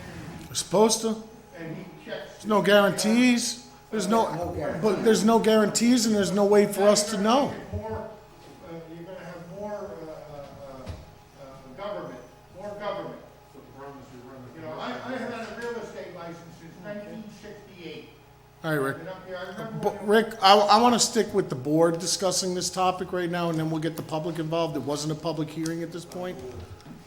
in We're supposed to. and he checks. There's no guarantees. There's no, but there's no guarantees and there's no way for us to know. You're gonna have more, government, more government. You know, I have had a real estate license since 1968. All right, Rick. Been up here, I remember But when Rick, I want to stick with the board discussing this topic right now, and then we'll get the public involved. It wasn't a public hearing at this point,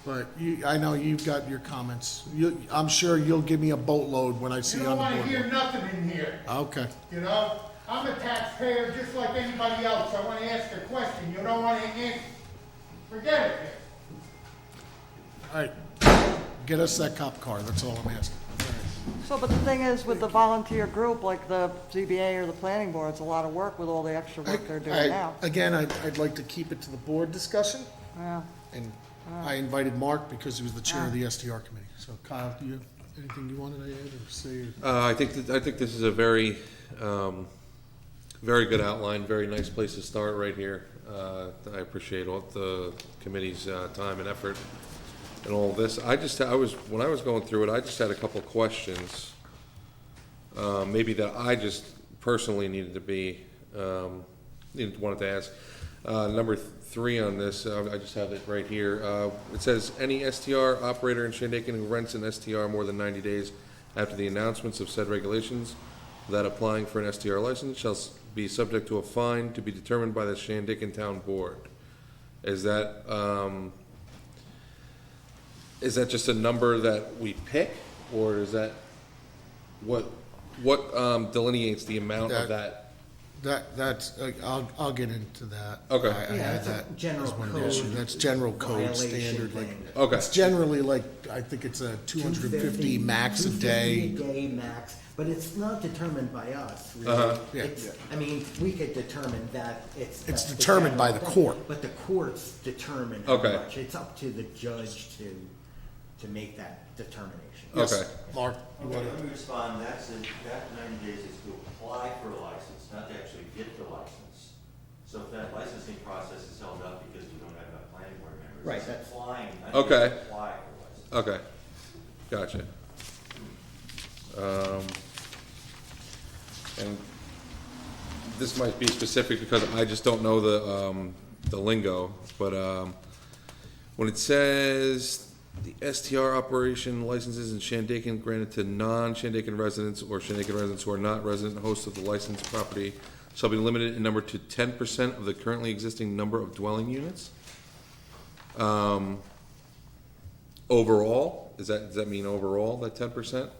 but I know you've got your comments. I'm sure you'll give me a boatload when I see you you on don't the wanna hear board. nothing in here, Okay. you know? I'm a taxpayer just like anybody else. I wanna ask a question, you don't wanna answer. Forget it. All right. Get us that cop car. That's all I'm asking. So, but the thing is, with the volunteer group, like the ZBA or the planning board, it's a lot of work with all the extra work they're doing now. Again, I'd like to keep it to the board discussion, Yeah. and I invited Mark because he was the chair of the STR committee. So Kyle, do you have anything you wanted to add or say? I think this is a very, very good outline, very nice place to start right here. I appreciate all the committee's time and effort and all of this. When I was going through it, I just had a couple of questions, maybe that I just personally needed wanted to ask. Number 3 on this, I just have it right here. It says, any STR operator in Shandaken who rents an STR more than 90 days after the announcements of said regulations without applying for an STR license shall be subject to a fine to be determined by the Shandaken Town Board. Is that just a number that we pick, or is that what delineates the amount of that? That's, I'll get into that. Okay. I Yeah, had that's a that general as one code issue. That's general code violation standard, like, thing. Okay. it's generally like, I think it's a 250 max a day. 250 a day max, but it's not determined by us, really. Yeah. I mean, we could determine that It's that's the determined by general the thing, court. But the courts determine how Okay. much. It's up to the judge to make that determination. Yes. Okay. Mark, you Okay, wanna- let me respond, that 90 days is to apply for a license, not to actually get the license. So if that licensing process is held up because we don't have enough planning board members. Right, it's that's- applying, not Okay. just apply for a license. Okay, gotcha. And this might be specific because I just don't know the lingo, but when it says the STR operation licenses in Shandaken granted to non-Shandaken residents or Shandaken residents who are not resident hosts of the licensed property shall be limited in number to 10% of the currently existing number of dwelling units. Overall, does that mean overall, that 10%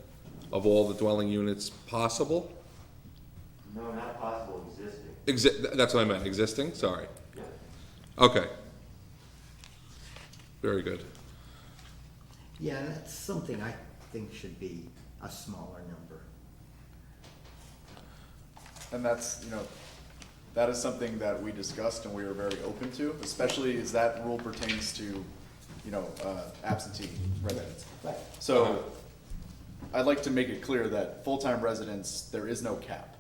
of all the dwelling units possible? No, not possible, existing. That's what I meant, existing, sorry. Yeah. Okay. Very good. Yeah, and that's something I think should be a smaller number. And that's, that is something that we discussed and we were very open to, especially as that rule pertains to, absentee residents. Right. So I'd like to make it clear that full-time residents, there is no cap.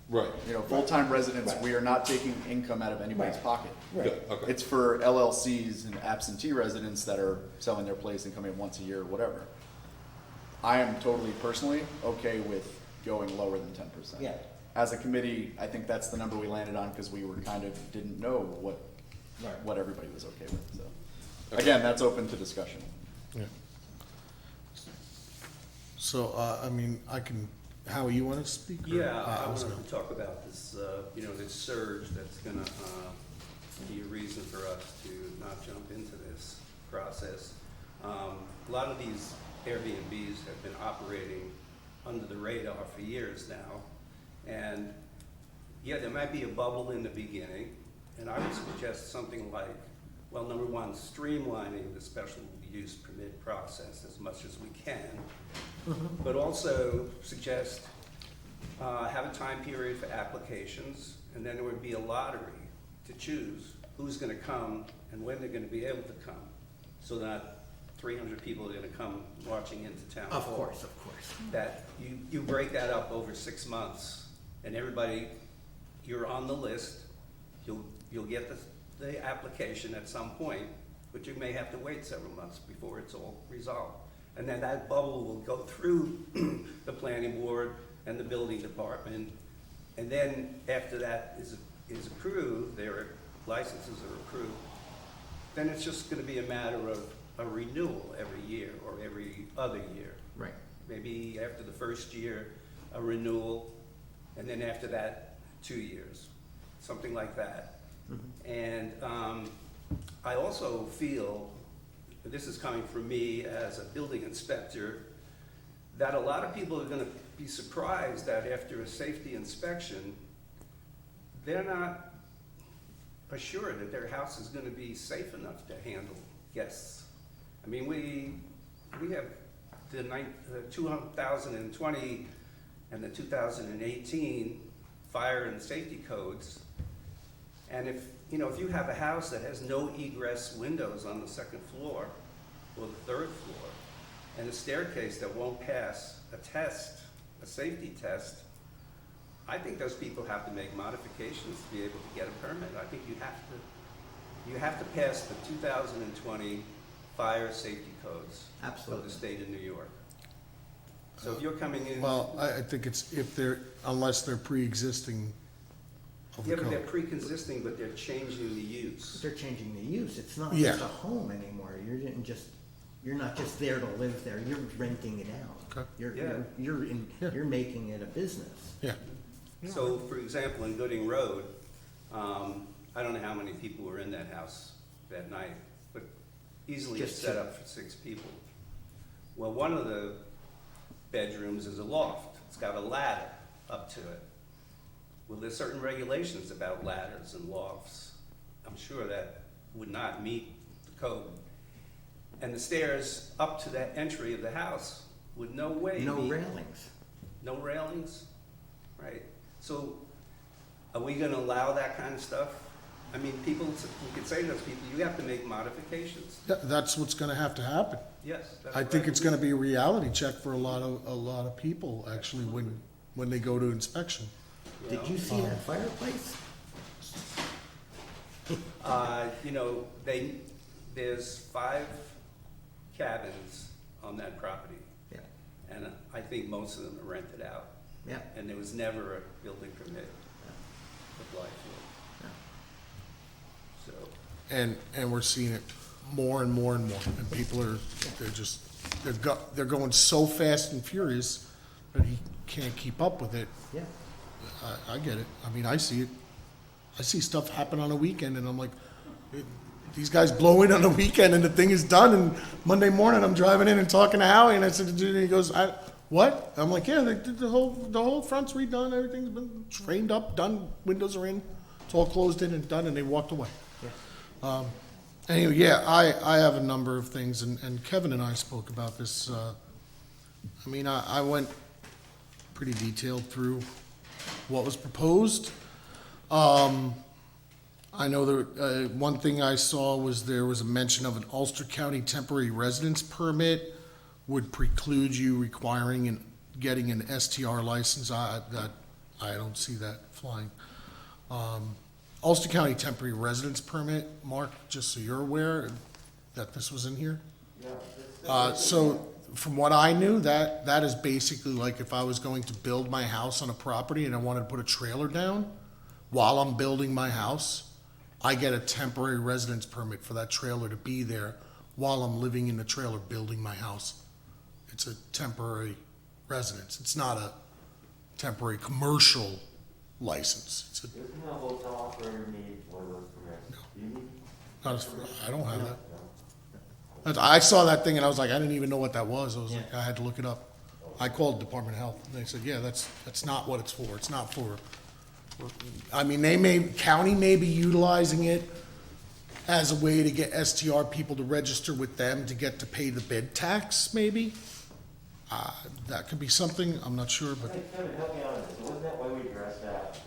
Right. Full-time residents, we are not taking income out of anybody's Right. pocket. Good, okay. It's for LLCs and absentee residents that are selling their place and coming once a year or whatever. I am totally personally okay with going lower than 10%. Yeah. As a committee, I think that's the number we landed on because we were didn't know what everybody was okay with, so. Again, that's open to discussion. Yeah. So, Howie, you want to speak? or- Yeah, I was wanted gonna- to talk about this, this surge that's gonna, be a reason for us to not jump into this process. A lot of these Airbnbs have been operating under the radar for years now, And yeah, there might be a bubble in the beginning, and I would suggest something like, well, number one, streamlining the special use permit process as much as we can, but also suggest have a time period for applications, and then there would be a lottery to choose who's gonna come and when they're gonna be able to come, so that 300 people are gonna come marching into town hall. Of course. That you break that up over 6 months, and everybody, you're on the list, you'll get the application at some point, but you may have to wait several months before it's all resolved. And then that bubble will go through the planning board and the building department, and then after that is approved, their licenses are approved, then it's just gonna be a matter of a renewal every year or every other year. Right. Maybe after the first year, a renewal, and then after that, 2 years, something like that. And I also feel, this is coming from me as a building inspector, that a lot of people are gonna be surprised that after a safety inspection, they're not assured that their house is gonna be safe enough to handle guests. I mean, we have the 2020 and the 2018 fire and safety codes. And if you have a house that has no egress windows on the second floor or the third floor, and a staircase that won't pass a safety test, I think those people have to make modifications to be able to get a permit. I think you have to pass the 2020 fire safety codes of Absolutely. the state of New York. So if you're coming in. Well, I think it's unless they're pre-existing of Yeah, the but they're code. pre-existing, but they're changing the use. They're changing the use. It's not Yeah. just a home anymore. You're not just there to live there. You're renting it out. Okay. Yeah. You're making it a business. Yeah, So, for example, in Gooding Road, I don't know how many people were in that house that night, but easily it's Just set two. up for 6 people. Well, one of the bedrooms is a loft. It's got a ladder up to it. Well, there's certain regulations about ladders and lofts. I'm sure that would not meet the code. And the stairs up to that entry of the house would no way No meet. railings. No railings, right? So are we gonna allow that kind of stuff? I mean, we could say to those people, you have to make modifications. that's what's gonna have to happen. Yes. that's I think right. it's gonna be a reality check for a lot of people, actually, when they go to inspection. Did you see that fireplace? There's 5 cabins on that property, Yeah. and I think most of them are rented out. Yeah. And there was never a building permit applied for. So, And we're seeing it more and more and more, and people they're going so fast and furious that he can't keep up with it. Yeah. I get it. I mean, I see it. I see stuff happen on a weekend, and I'm like, these guys blow in on a weekend, and the thing is done. And Monday morning, I'm driving in and talking to Howie, and I said, and he goes, "What?" I'm like, "Yeah, the whole front's redone. Everything's been framed up, done. Windows are in. It's all closed in and done." And they walked away. Yeah. Anyway, yeah, I have a number of things, and Kevin and I spoke about this. I mean, I went pretty detailed through what was proposed. I know one thing I saw was there was a mention of an Ulster County temporary residence permit would preclude you requiring and getting an STR license. I don't see that flying. Ulster County temporary residence permit, Mark, just so you're aware that this was in here. So from what I knew, that is basically like if I was going to build my house on a property and I wanted to put a trailer down while I'm building my house, I get a temporary residence permit for that trailer to be there while I'm living in the trailer building my house. It's a temporary residence. It's not a temporary commercial license. It's a, Doesn't a hotel operator need one of those permits? Do you need? not as, I don't have that. I saw that thing and I was like, I didn't even know what that was. I was like, I had to look it up. Okay. I called Department of Health, and they said, yeah, that's not what it's for. It's not for, I mean, county may be utilizing it as a way to get STR people to register with them to get to pay the bid tax, maybe. That could be something, I'm not sure, but, Kevin, help me out on this. Wasn't that why we addressed that?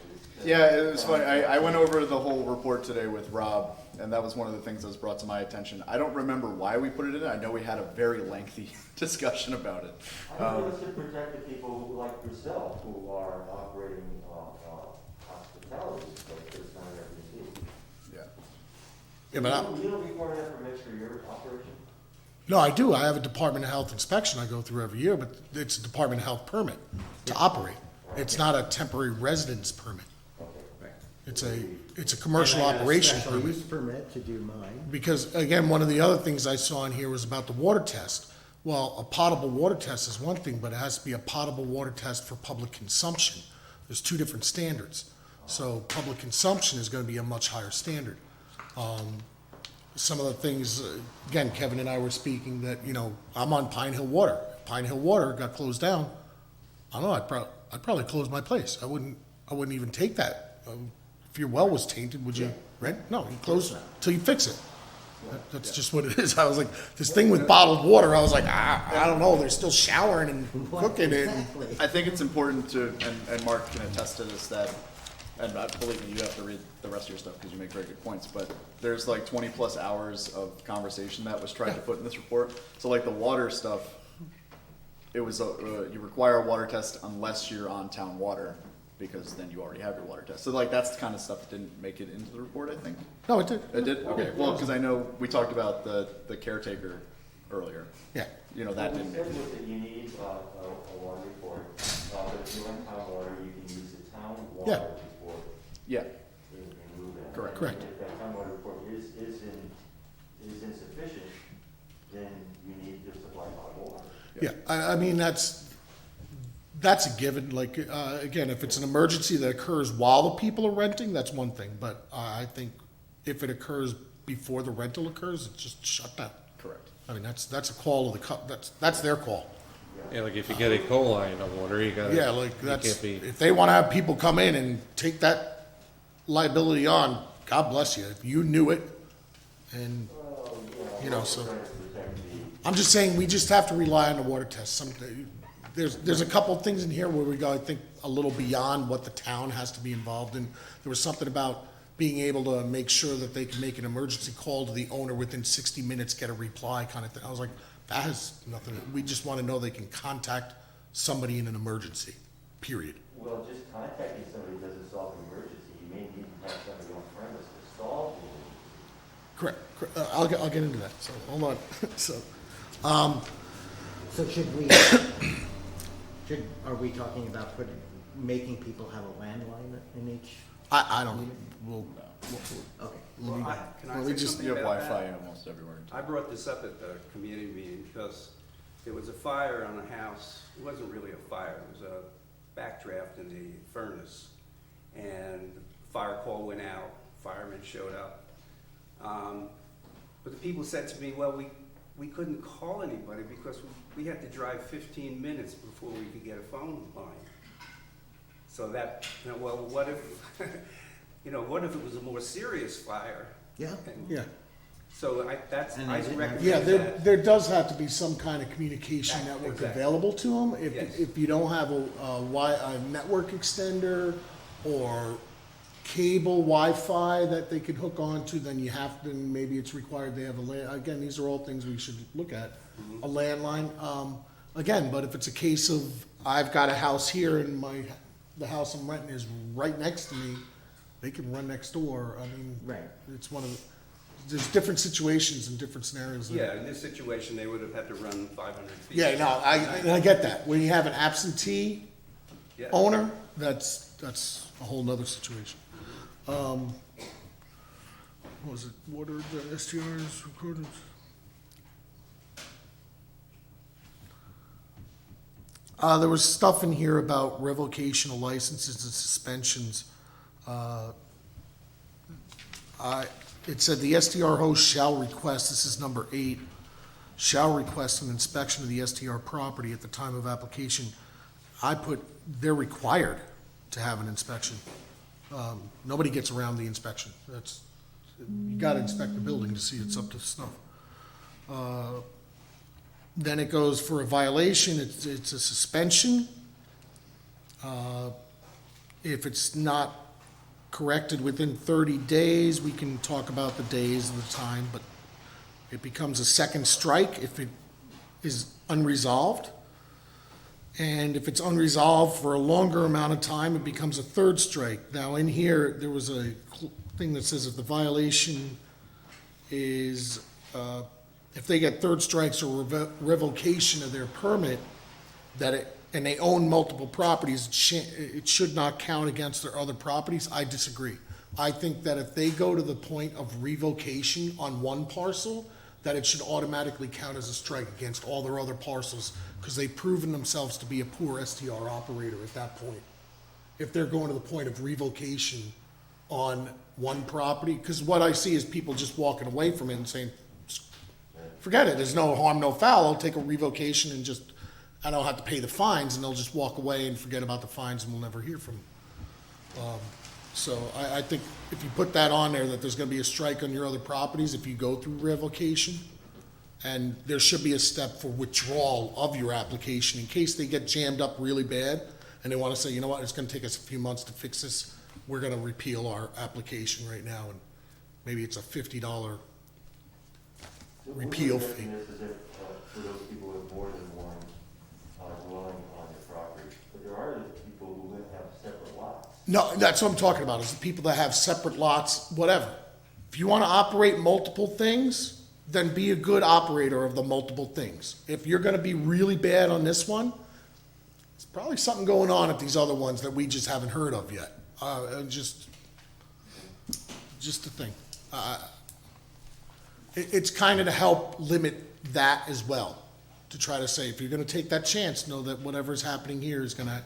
Yeah, it was funny. I went over the whole report today with Rob, and that was one of the things that was brought to my attention. I don't remember why we put it in. I know we had a very lengthy discussion about it. I think it was to protect the people like yourself who are operating hospitality places on Airbnb. Yeah. yeah, but You don't require that permits for your operation? no, I do. I have a Department of Health inspection I go through every year, but it's a Department of Health permit to operate. It's not a temporary residence permit. It's a commercial And I got a operation special permit. use permit to do mine. Because, again, one of the other things I saw in here was about the water test. Well, a potable water test is one thing, but it has to be a potable water test for public consumption. There's two different standards. So public consumption is gonna be a much higher standard. Some of the things, again, Kevin and I were speaking that, I'm on Pine Hill Water. Pine Hill Water got closed down. I don't know, I'd probably close my place. I wouldn't even take that. If your well was tainted, would you rent? No, you close till you fix it. That's just what it is. I was like, this thing with bottled water, I was like, I don't know, they're still showering and cooking it. Exactly. I think it's important to, and Mark can attest to this, that, and I believe me, you have to read the rest of your stuff because you make very good points, but there's like 20+ hours of conversation that was tried to put in this report. So like the water stuff, it was, you require a water test unless you're on town water, because then you already have your water test. So like that's the kind of stuff that didn't make it into the report, I think. No, it did. It did? Okay, well, because I know we talked about the caretaker earlier. Yeah. That didn't make It it. says that you need a water report, but if you're on town water, you can use the town water Yeah. report Yeah, and move that. Correct. Correct. And if that town water report is insufficient, then you need to supply hot water. Yeah, I mean, that's a given, like, again, if it's an emergency that occurs while the people are renting, that's one thing, but I think if it occurs before the rental occurs, it's just shut down. correct. I mean, that's a call of that's their call. Yeah, like if you get E. coli in the water, you gotta. Yeah, like, you that's, can't be- if they wanna have people come in and take that liability on, God bless you, if you knew it, and, so. I'm just saying, we just have to rely on the water test. There's a couple of things in here where we go, I think, a little beyond what the town has to be involved in. There was something about being able to make sure that they can make an emergency call to the owner within 60 minutes, get a reply kind of thing. I was like, that has nothing, we just want to know they can contact somebody in an emergency, period. Well, just contacting somebody doesn't solve an emergency. You may need to have somebody on premise to solve the emergency. Correct. I'll get into that, so, hold on. So are we talking about making people have a landline in each? I don't, we'll, Okay. Can I Well, we say just- something You have about Wi-Fi that? almost everywhere. I brought this up at the community meeting because there was a fire on a house. It wasn't really a fire, it was a backdraft in the furnace. And the fire call went out, firemen showed up. But the people said to me, well, we couldn't call anybody because we had to drive 15 minutes before we could get a phone line. So well, what if, what if it was a more serious fire? Yeah. And yeah. So I And they didn't- recommend Yeah, that. there does have to be some kind of communication Yeah, network exactly. available to them. Yes. If you don't have a network extender or cable Wi-Fi that they could hook onto, then you have to, maybe it's required they have again, these are all things we should look at. Mm-hmm. A landline, again, but if it's a case of, I've got a house here and the house I'm renting is right next to me, they can run next door. I mean, Right. it's there's different situations and different scenarios. Yeah, in this situation, they would have had to run 500 feet. Yeah, no, I get that. When you have an absentee Yeah. owner, that's a whole nother situation. What was it, water, the STRs recorded? There was stuff in here about revocation of licenses and suspensions. It said the STR host shall request, this is number 8, shall request an inspection of the STR property at the time of application. I put, they're required to have an inspection. Nobody gets around the inspection. That's, you gotta inspect the building to see it's up to snuff. Then it goes for a violation, it's a suspension. If it's not corrected within 30 days, we can talk about the days and the time, but it becomes a second strike if it is unresolved. And if it's unresolved for a longer amount of time, it becomes a third strike. Now, in here, there was a thing that says if the violation is, if they get third strikes or revocation of their permit, that it, and they own multiple properties, it should not count against their other properties. I disagree. I think that if they go to the point of revocation on one parcel, that it should automatically count as a strike against all their other parcels, because they've proven themselves to be a poor STR operator at that point. If they're going to the point of revocation on one property, because what I see is people just walking away from it and saying, forget it, there's no harm, no foul, I'll take a revocation and just, I don't have to pay the fines, and they'll just walk away and forget about the fines and we'll never hear from them. So I think if you put that on there, that there's gonna be a strike on your other properties if you go through revocation, and there should be a step for withdrawal of your application in case they get jammed up really bad and they wanna say, you know what, it's gonna take us a few months to fix this, we're gonna repeal our application right now, and maybe it's a $50 repeal fee. This is if, for those people with more than one dwelling on their property, but there are people who have separate lots. No, that's what I'm talking about, is the people that have separate lots, whatever. If you want to operate multiple things, then be a good operator of the multiple things. If you're going to be really bad on this one, there's probably something going on at these other ones that we just haven't heard of yet. Just a thing. It's kind of to help limit that as well, to try to say, if you're going to take that chance, know that whatever's happening here is going to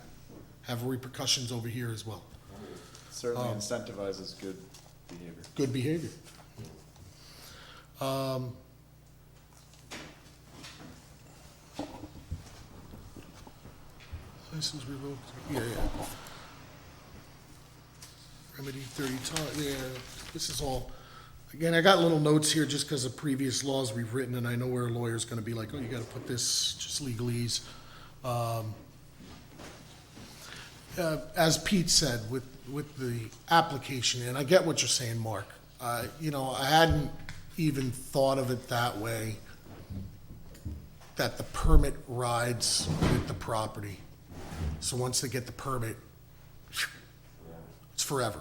have repercussions over here as well. Certainly incentivizes good behavior. Good behavior. License revoked, yeah. Remedy 30 times, yeah, this is all, again, I got little notes here just because of previous laws we've written, and I know where a lawyer's gonna be like, oh, you gotta put this, just legalese. As Pete said, with the application, and I get what you're saying, Mark, you know, I hadn't even thought of it that way, that the permit rides with the property. So once they get the permit, it's forever.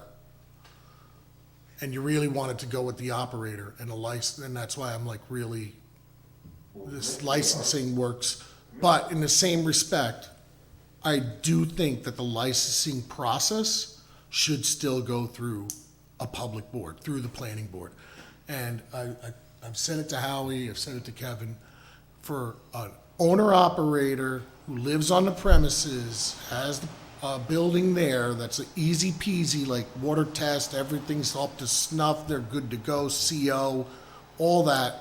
And you really want it to go with the operator and the license, and that's why I'm like, really, this licensing works. But in the same respect, I do think that the licensing process should still go through a public board, through the planning board. And I've sent it to Howie, I've sent it to Kevin, for an owner-operator who lives on the premises, has a building there that's an easy peasy, like water test, everything's up to snuff, they're good to go, CO, all that.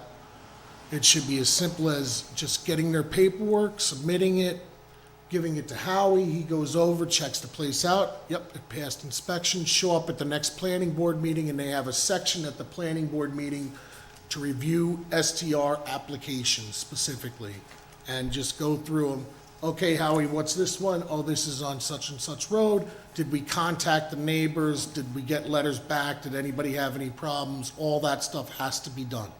It should be as simple as just getting their paperwork, submitting it, giving it to Howie, he goes over, checks the place out, yep, it passed inspection, show up at the next planning board meeting, and they have a section at the planning board meeting to review STR applications specifically, and just go through them. Okay, Howie, what's this one? Oh, this is on such and such road. Did we contact the neighbors? Did we get letters back? Did anybody have any problems? All that stuff has to be done.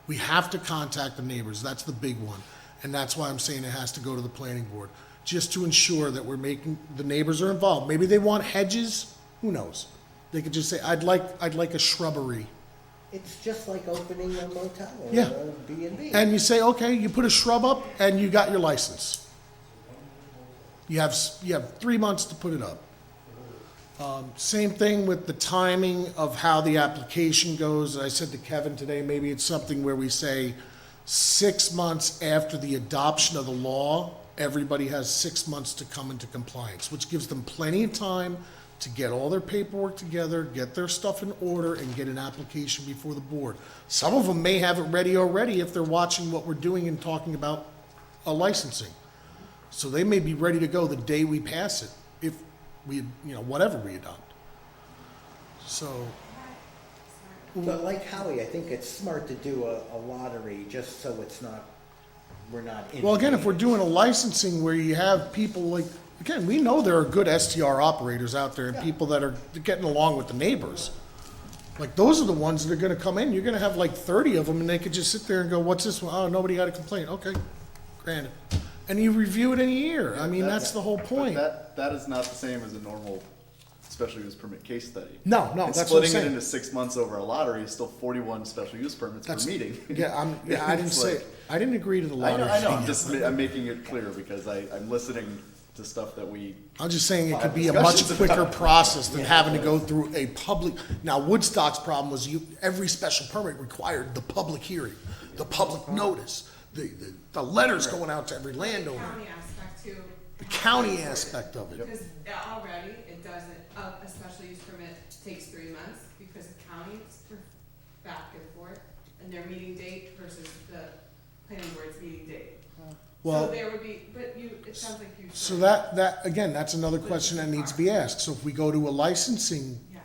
We have to contact the neighbors, that's the big one, and that's why I'm saying it has to go to the planning board, just to ensure that we're making, the neighbors are involved. Maybe they want hedges, who knows? They could just say, I'd like a shrubbery. It's just like opening a motel or Yeah. a B&B. And you say, okay, you put a shrub up and you got your license. You have 3 months to put it up. Same thing with the timing of how the application goes. I said to Kevin today, maybe it's something where we say 6 months after the adoption of the law, everybody has 6 months to come into compliance, which gives them plenty of time to get all their paperwork together, get their stuff in order, and get an application before the board. Some of them may have it ready already if they're watching what we're doing and talking about a licensing. So they may be ready to go the day we pass it, if we, whatever we adopt. So, But like Howie, I think it's smart to do a lottery just so it's not, we're not. well, again, if we're doing a licensing where you have people like, again, we know there are good STR operators out there and people that are getting along with the neighbors. Like, those are the ones that are gonna come in, you're gonna have like 30 of them, and they could just sit there and go, what's this one? Oh, nobody got a complaint, okay, granted. And you review it in a year, I mean, that's the whole But point. that is not the same as a normal special use permit case study. No, And that's what I'm splitting it saying. into 6 months over a lottery is still 41 special use permits per That's- meeting. Yeah, I didn't It's say, like- I didn't agree to the I lottery. know, thing. I'm making it clear because I'm listening to stuff that we, I'm just saying it could have be a much discussions quicker about. process than having to go through a public, now Woodstock's problem was every special permit required the public hearing, the public notice, the letters going out to every landowner, County aspect too. the county aspect of it. Because already it doesn't, a special use permit takes 3 months because the county's back and forth and their meeting date versus the planning board's meeting date. Well- So there would be, but it sounds like you. So that, again, that's another question that needs to be asked. So if we go to a licensing Yeah,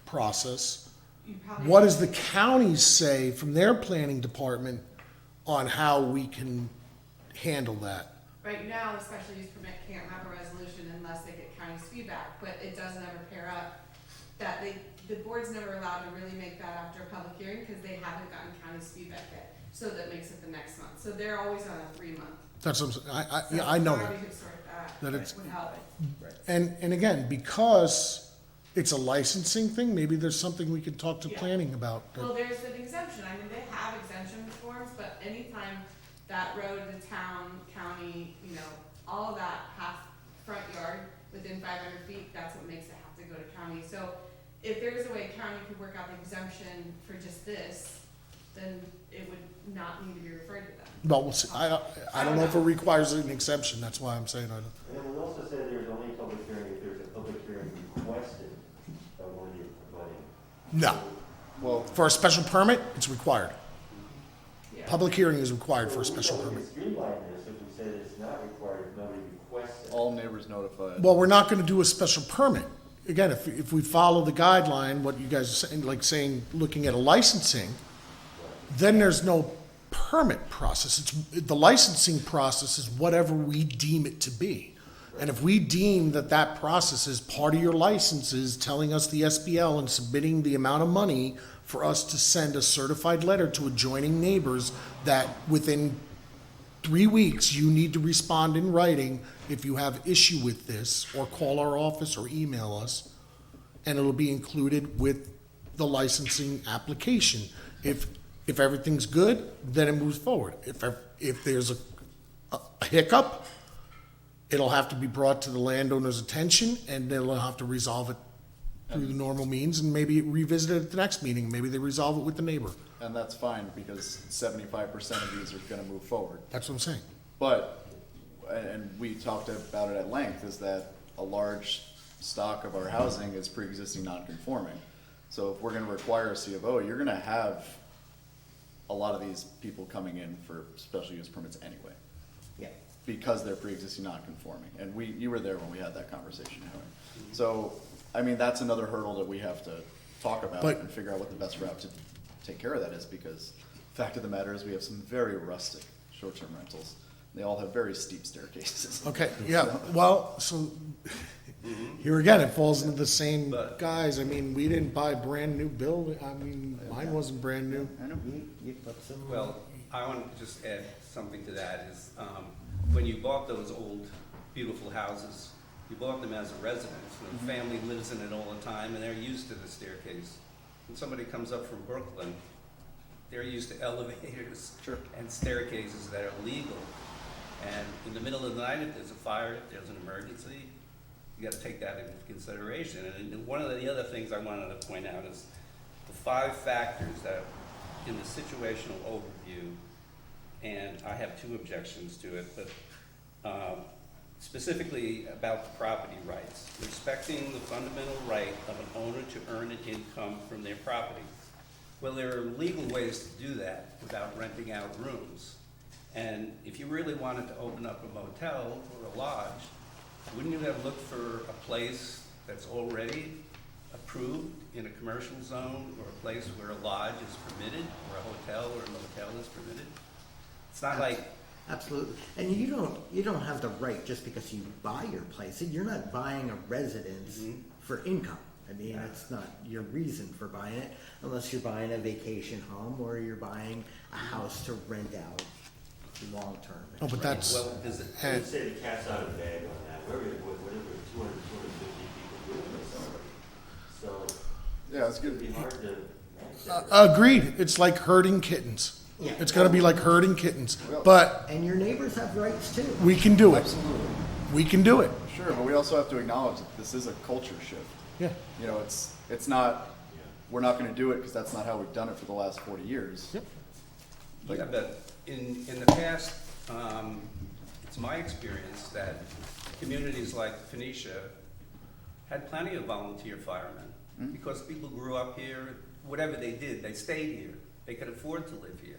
process, you probably. what does the county say from their planning department on how we can handle that? Right now, the special use permit can't have a resolution unless they get county's feedback, but it does never pair up. That the board's never allowed to really make that after a public hearing because they haven't gotten county's feedback yet. So that makes it the next month. So they're always on a 3 month. That's what I'm saying, So yeah, I know if that. we could sort that, That it it's- would help. And again, because it's a licensing thing, maybe there's something we could talk to Yeah. planning about. Well, there's an exemption, I mean, they have exemption forms, but anytime that road, the town, county, all of that half front yard within 500 feet, that's what makes it have to go to county. So if there's a way county could work out the exemption for just this, then it would not need to be referred to them. Well, we'll see. I don't know if it requires an exemption, that's why I'm saying I don't. And it would also say there's only a public hearing if there's a public hearing requested by one of the abutting. No. well, For a special permit, it's required. Yeah. Public hearing is required for a special So we permit. could streamline this if we say that it's not required if nobody requests it. all neighbors notified. Well, we're not gonna do a special permit. Again, if we follow the guideline, what you guys are saying, like saying, looking at a licensing, then there's no permit process. The licensing process is whatever we deem it to be. And if we deem that process is part of your licenses, telling us the SBL and submitting the amount of money for us to send a certified letter to adjoining neighbors that within 3 weeks, you need to respond in writing if you have issue with this, or call our office or email us, and it'll be included with the licensing application. If everything's good, then it moves forward. If there's a hiccup, it'll have to be brought to the landowner's attention, and they'll have to resolve it through the normal means, and maybe revisit it at the next meeting. Maybe they resolve it with the neighbor. And that's fine because 75% of these are gonna move forward. That's what I'm saying. But, and we talked about it at length, is that a large stock of our housing is pre-existing non-conforming. So if we're gonna require a C of O, you're gonna have a lot of these people coming in for special use permits anyway, Yeah. because they're pre-existing non-conforming. And you were there when we had that conversation, Howie. So, I mean, that's another hurdle that we have to talk about But- and figure out what the best route to take care of that is, because fact of the matter is, we have some very rustic short-term rentals. They all have very steep staircases. Okay, yeah, well, so, here again, it falls into the same guys. I mean, we didn't buy brand-new building, I mean, mine wasn't brand new. I know. You put some. Well, I want to just add something to that is, when you bought those old, beautiful houses, you bought them as a residence, and the family lives in it all the time, and they're used to the staircase. When somebody comes up from Brooklyn, they're used to elevators Sure. and staircases that are legal. And in the middle of the night, if there's a fire, if there's an emergency, you gotta take that into consideration. And one of the other things I wanted to point out is the 5 factors that, in the situational overview, and I have 2 objections to it, but specifically about the property rights, respecting the fundamental right of an owner to earn an income from their property. Well, there are legal ways to do that without renting out rooms. And if you really wanted to open up a motel or a lodge, wouldn't you have looked for a place that's already approved in a commercial zone, or a place where a lodge is permitted, or a hotel or a motel is permitted? It's not like, Absolutely. And you don't have the right just because you buy your place. You're not buying a residence for income. I mean, it's not your reason for buying it unless you're buying a vacation home or you're buying a house to rent out long term. Oh, but that's, well, is it? I would say the cat's out of the bag on that. Whatever 200, 250 people doing this already. So Yeah, it's it'd good. be hard to manage that. agreed, it's like herding kittens. Yeah. It's gonna be like herding kittens, but And your neighbors have rights too. we can do it. Absolutely. We can do it. Sure, but we also have to acknowledge that this is a culture shift. Yeah. You know, it's not, we're not gonna do it because that's not how we've done it for the last 40 years. Yep. Yeah, but in the past, it's my experience that communities like Phoenicia had plenty of volunteer firemen. Because people grew up here, whatever they did, they stayed here. They could afford to live here.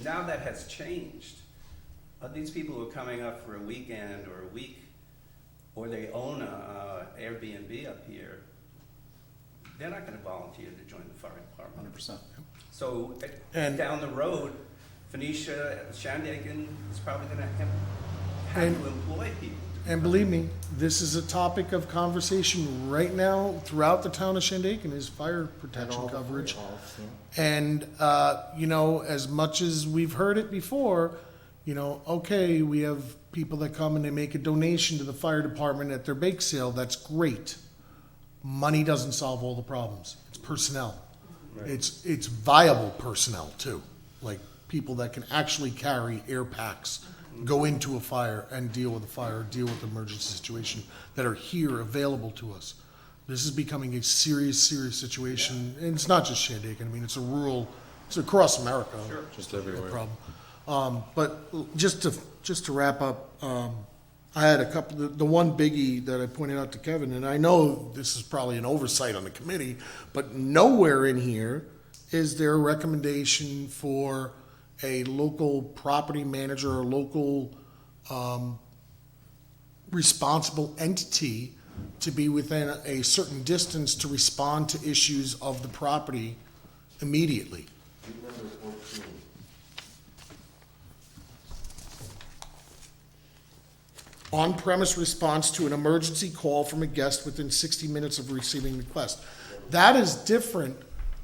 Now that has changed. These people who are coming up for a weekend or a week, or they own a Airbnb up here, they're not gonna volunteer to join the fire department. 100%. So And- down the road, Phoenicia, Shandaken is probably gonna have And- to employ people. And believe me, this is a topic of conversation right now throughout the town of Shandaken is fire And protection all the coverage. halls, yeah. And, you know, as much as we've heard it before, you know, okay, we have people that come and they make a donation to the fire department at their bake sale, that's great. Money doesn't solve all the problems, it's personnel. It's viable personnel too, like people that can actually carry air packs, go into a fire and deal with a fire, deal with an emergency situation, that are here available to us. This is becoming a serious, serious situation, and it's not just Shandaken, I mean, it's it's across America. Sure. Just a everywhere. problem. But just to wrap up, I had a couple, the one biggie that I pointed out to Kevin, and I know this is probably an oversight on the committee, but nowhere in here is there a recommendation for a local property manager or local responsible entity to be within a certain distance to respond to issues of the property immediately. Number 14. On-premise response to an emergency call from a guest within 60 minutes of receiving the request. That is different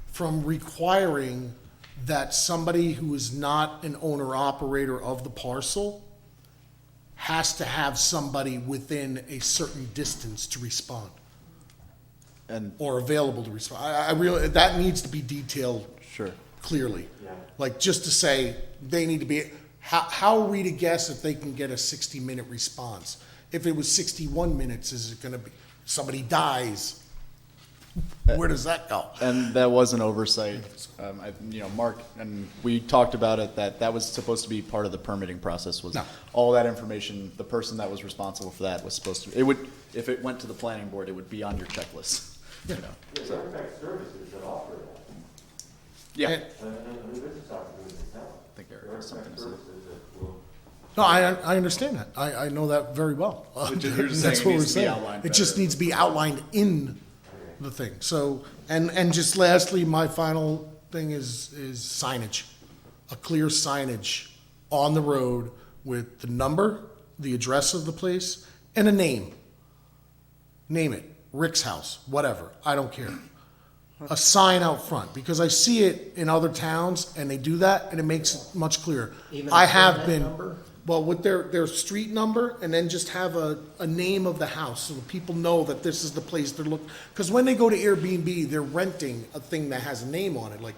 from requiring that somebody who is not an owner-operator of the parcel has to have somebody within a certain distance to respond And or available to respond. I really, that needs to be detailed sure. clearly. Yeah. Like, just to say, they need to be, how are we to guess if they can get a 60-minute response? If it was 61 minutes, is it gonna be, somebody dies? Where does that go? And that was an oversight. Mark, and we talked about it, that was supposed to be part of the permitting process, was No. all that information, the person that was responsible for that was supposed to, it would, if it went to the planning board, it would be on your checklist. You know. Yeah, there are fact services that offer that. Yeah. And- And the business opportunities in town. I think Eric There are has something fact to say. services that will. No, I understand that. I know that very well. Which is- you're just That's saying it what needs we're to be saying. outlined It just better. needs to be outlined in the thing. So, and just lastly, my final thing is signage. A clear signage on the road with the number, the address of the place, and a name. Name it, Rick's house, whatever, I don't care. A sign out front, because I see it in other towns, and they do that, and it makes it much clearer. Even I a have permit been, number? well, with their street number, and then just have a name of the house, so that people know that this is the place they're looking. Because when they go to Airbnb, they're renting a thing that has a name on it, like,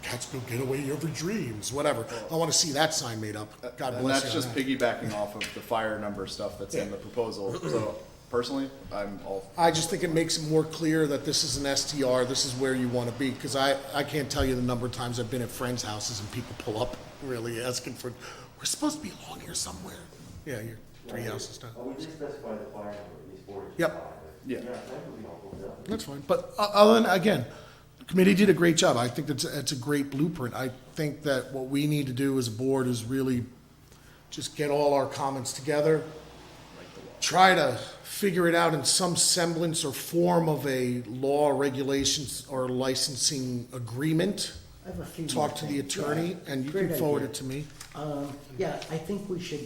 the Catskill Getaway of Your Dreams, whatever. I want to see that sign made up. God And bless that's you. just on that. piggybacking off of the fire number stuff that's in the proposal. So personally, I'm all, I just think it makes it more clear that this is an STR, this is where you want to be, because I can't tell you the number of times I've been at friends' houses and people pull up really asking for, we're supposed to be along here somewhere. Yeah, you're, three houses down. We just specify the fire number, at least 4 to Yep. 5. Yeah. That would be helpful, definitely. That's fine. But other than, again, the committee did a great job. I think that's a great blueprint. I think that what we need to do as a board is really just get all our comments together, try to figure it out in some semblance or form of a law, regulations, or licensing agreement. I have a few more Talk to the things. attorney, Yeah, and you great can forward idea. it to me. Yeah, I think we should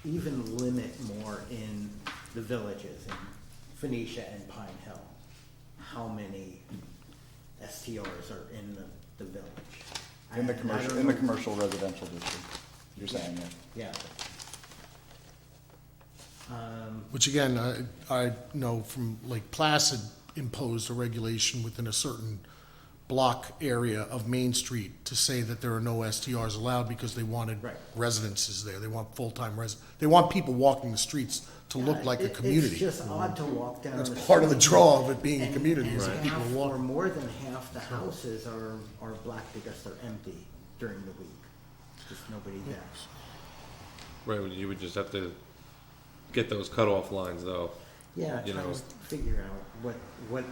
even limit more in the villages, in Phoenicia and Pine Hill, how many STRs are in the village. In the And I commercial, don't in the know- commercial residential district, you're saying, yeah. Yeah. Which again, I know from Lake Placid imposed a regulation within a certain block area of Main Street to say that there are no STRs allowed because they wanted Right. residences there. They want full-time they want people walking the streets to look Yeah, like a It's community. just odd to walk down That's the part of the street draw of it being a and- community, and is that people half walk. or more than half the houses are black because they're empty during the week. Just nobody there. Right, you would just have to get those cutoff lines, though. Yeah, You trying know. to figure out what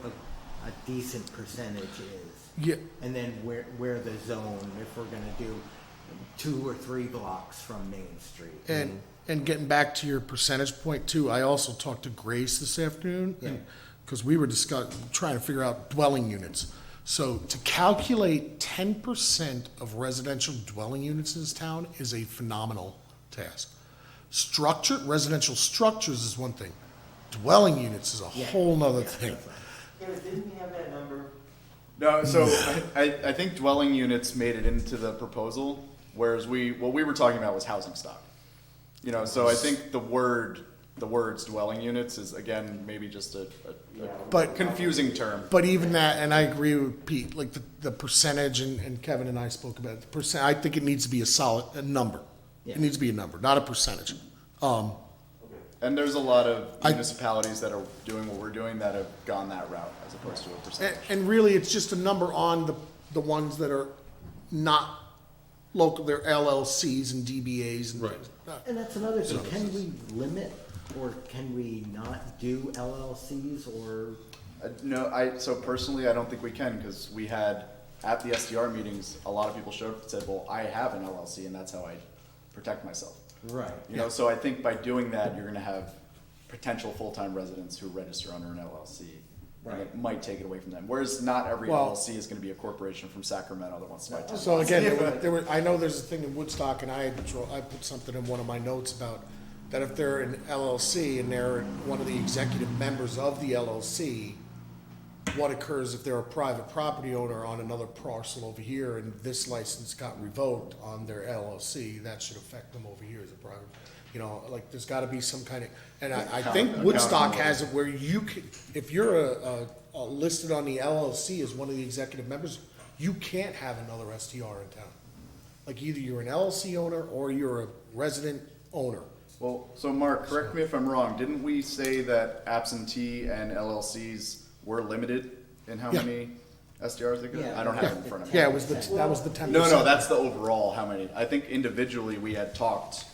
a decent percentage is. Yeah, And then where the zone, if we're gonna do 2 or 3 blocks from Main Street. and getting back to your percentage point too, I also talked to Grace this afternoon, because we were trying to figure out dwelling units. So to calculate 10% of residential dwelling units in this town is a phenomenal task. Residential structures is one thing. Dwelling units is a Yeah. whole nother Yeah, thing. that's right. Yeah, but didn't we have that number? No, so I think dwelling units made it into the proposal, whereas what we were talking about was housing stock. You know, so I think the words dwelling units is, again, maybe just a But- confusing term. But even that, and I agree with Pete, like the percentage, and Kevin and I spoke about it, the percent, I think it needs to be a number. Yeah. It needs to be a number, not a percentage. And there's a lot of municipalities that are doing what we're doing that have gone that route as opposed to a percentage. And really, it's just a number on the ones that are not local, they're LLCs and DBAs and Right. things. And that's another thing, can we limit or can we not do LLCs or? No, so personally, I don't think we can, because we had, at the SDR meetings, a lot of people showed up and said, well, I have an LLC and that's how I protect myself. Right. You know, so I think by doing that, you're gonna have potential full-time residents who register under an LLC. And it might take it away from them, whereas not every Well- LLC is gonna be a corporation from Sacramento that wants to buy 10 So lots. again, I know there's a thing in Woodstock, and I put something in one of my notes about that if they're an LLC and they're one of the executive members of the LLC, what occurs if they're a private property owner on another parcel over here and this license got revoked on their LLC, that should affect them over here as a private, you know, like, there's gotta be some kind of, and I think Woodstock has it where you can, if you're listed on the LLC as one of the executive members, you can't have another STR in town. Like, either you're an LLC owner or you're a resident owner. Well, so Mark, correct me if I'm wrong, didn't we say that absentee and LLCs were limited in how Yeah. many SDRs they could? Yeah. I don't have it in front of me. Yeah, that was the 10%. No, that's the overall, how many, I think individually we had talked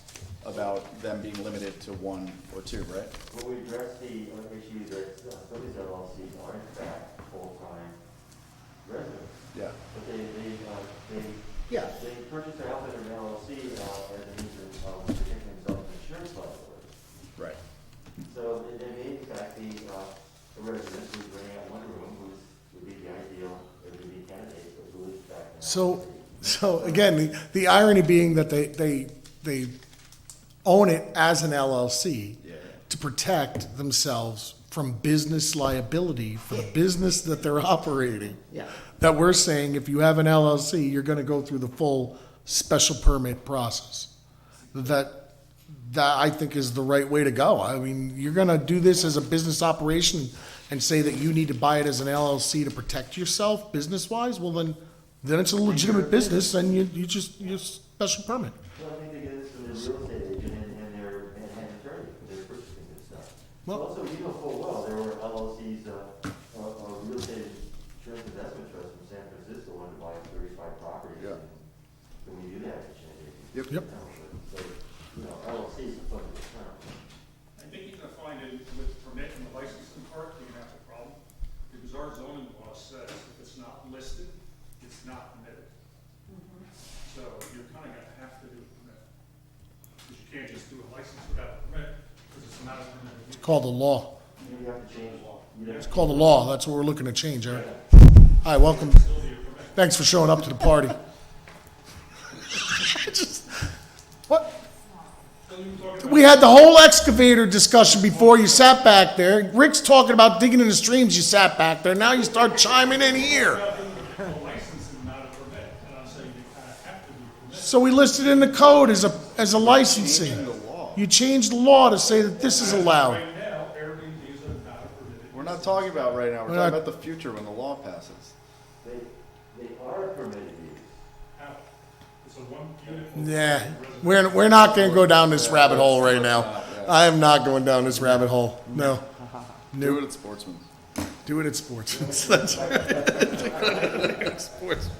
about them being limited to 1 or 2, right? Well, we addressed the issue that some of these LLCs are in fact full-time residents. Yeah. But they Yeah. purchased their health in an LLC as a means of protecting themselves from insurance liability. Right. So they may in fact be a resident who's renting out one room, would be the ideal, or would be a candidate, but who is in fact. So again, the irony being that they own it as an LLC Yeah. to protect themselves from business liability for the business that they're operating. Yeah. That we're saying if you have an LLC, you're gonna go through the full special permit process. That I think is the right way to go. I mean, you're gonna do this as a business operation and say that you need to buy it as an LLC to protect yourself business-wise, well then it's a legitimate business and you special permit. Well, I think they get this from their real estate agent and their attorney, because they're purchasing this stuff. Well- Also, you know full well, there were LLCs, real estate insurance investment trust from San Francisco wanted to buy 35 properties. Yeah. Can we do that in Shandaken? Yep. Yep. No, but, so, you know, LLCs are funded the term. it's not permitted. So you're kind of gonna have to do a permit. Because you can't just do a license without a permit, because it's not a permitted use. Called the law. You have to change law. It's called the law. That's what we're looking to change, Eric. Hi, welcome. Thanks for showing up to the party. Just, what? We had the whole excavator discussion before you sat back there. Rick's talking about digging in the streams, you sat back there. Now you start chiming in here. A license is not a permit, and I'm saying you kind of have to do a permit. So we listed in the code as a licensing. You changed the law to say that this is allowed. Right now, Airbnbs are not a permitted. We're not talking about right now, we're We're talking not- about the future when the law passes. They are permitted use. How? It's a one unit. Yeah, we're not going to go down this rabbit hole right now. I am not going down this rabbit hole. No. Do it at Sportsman. Do it at sports. That's right. Sports.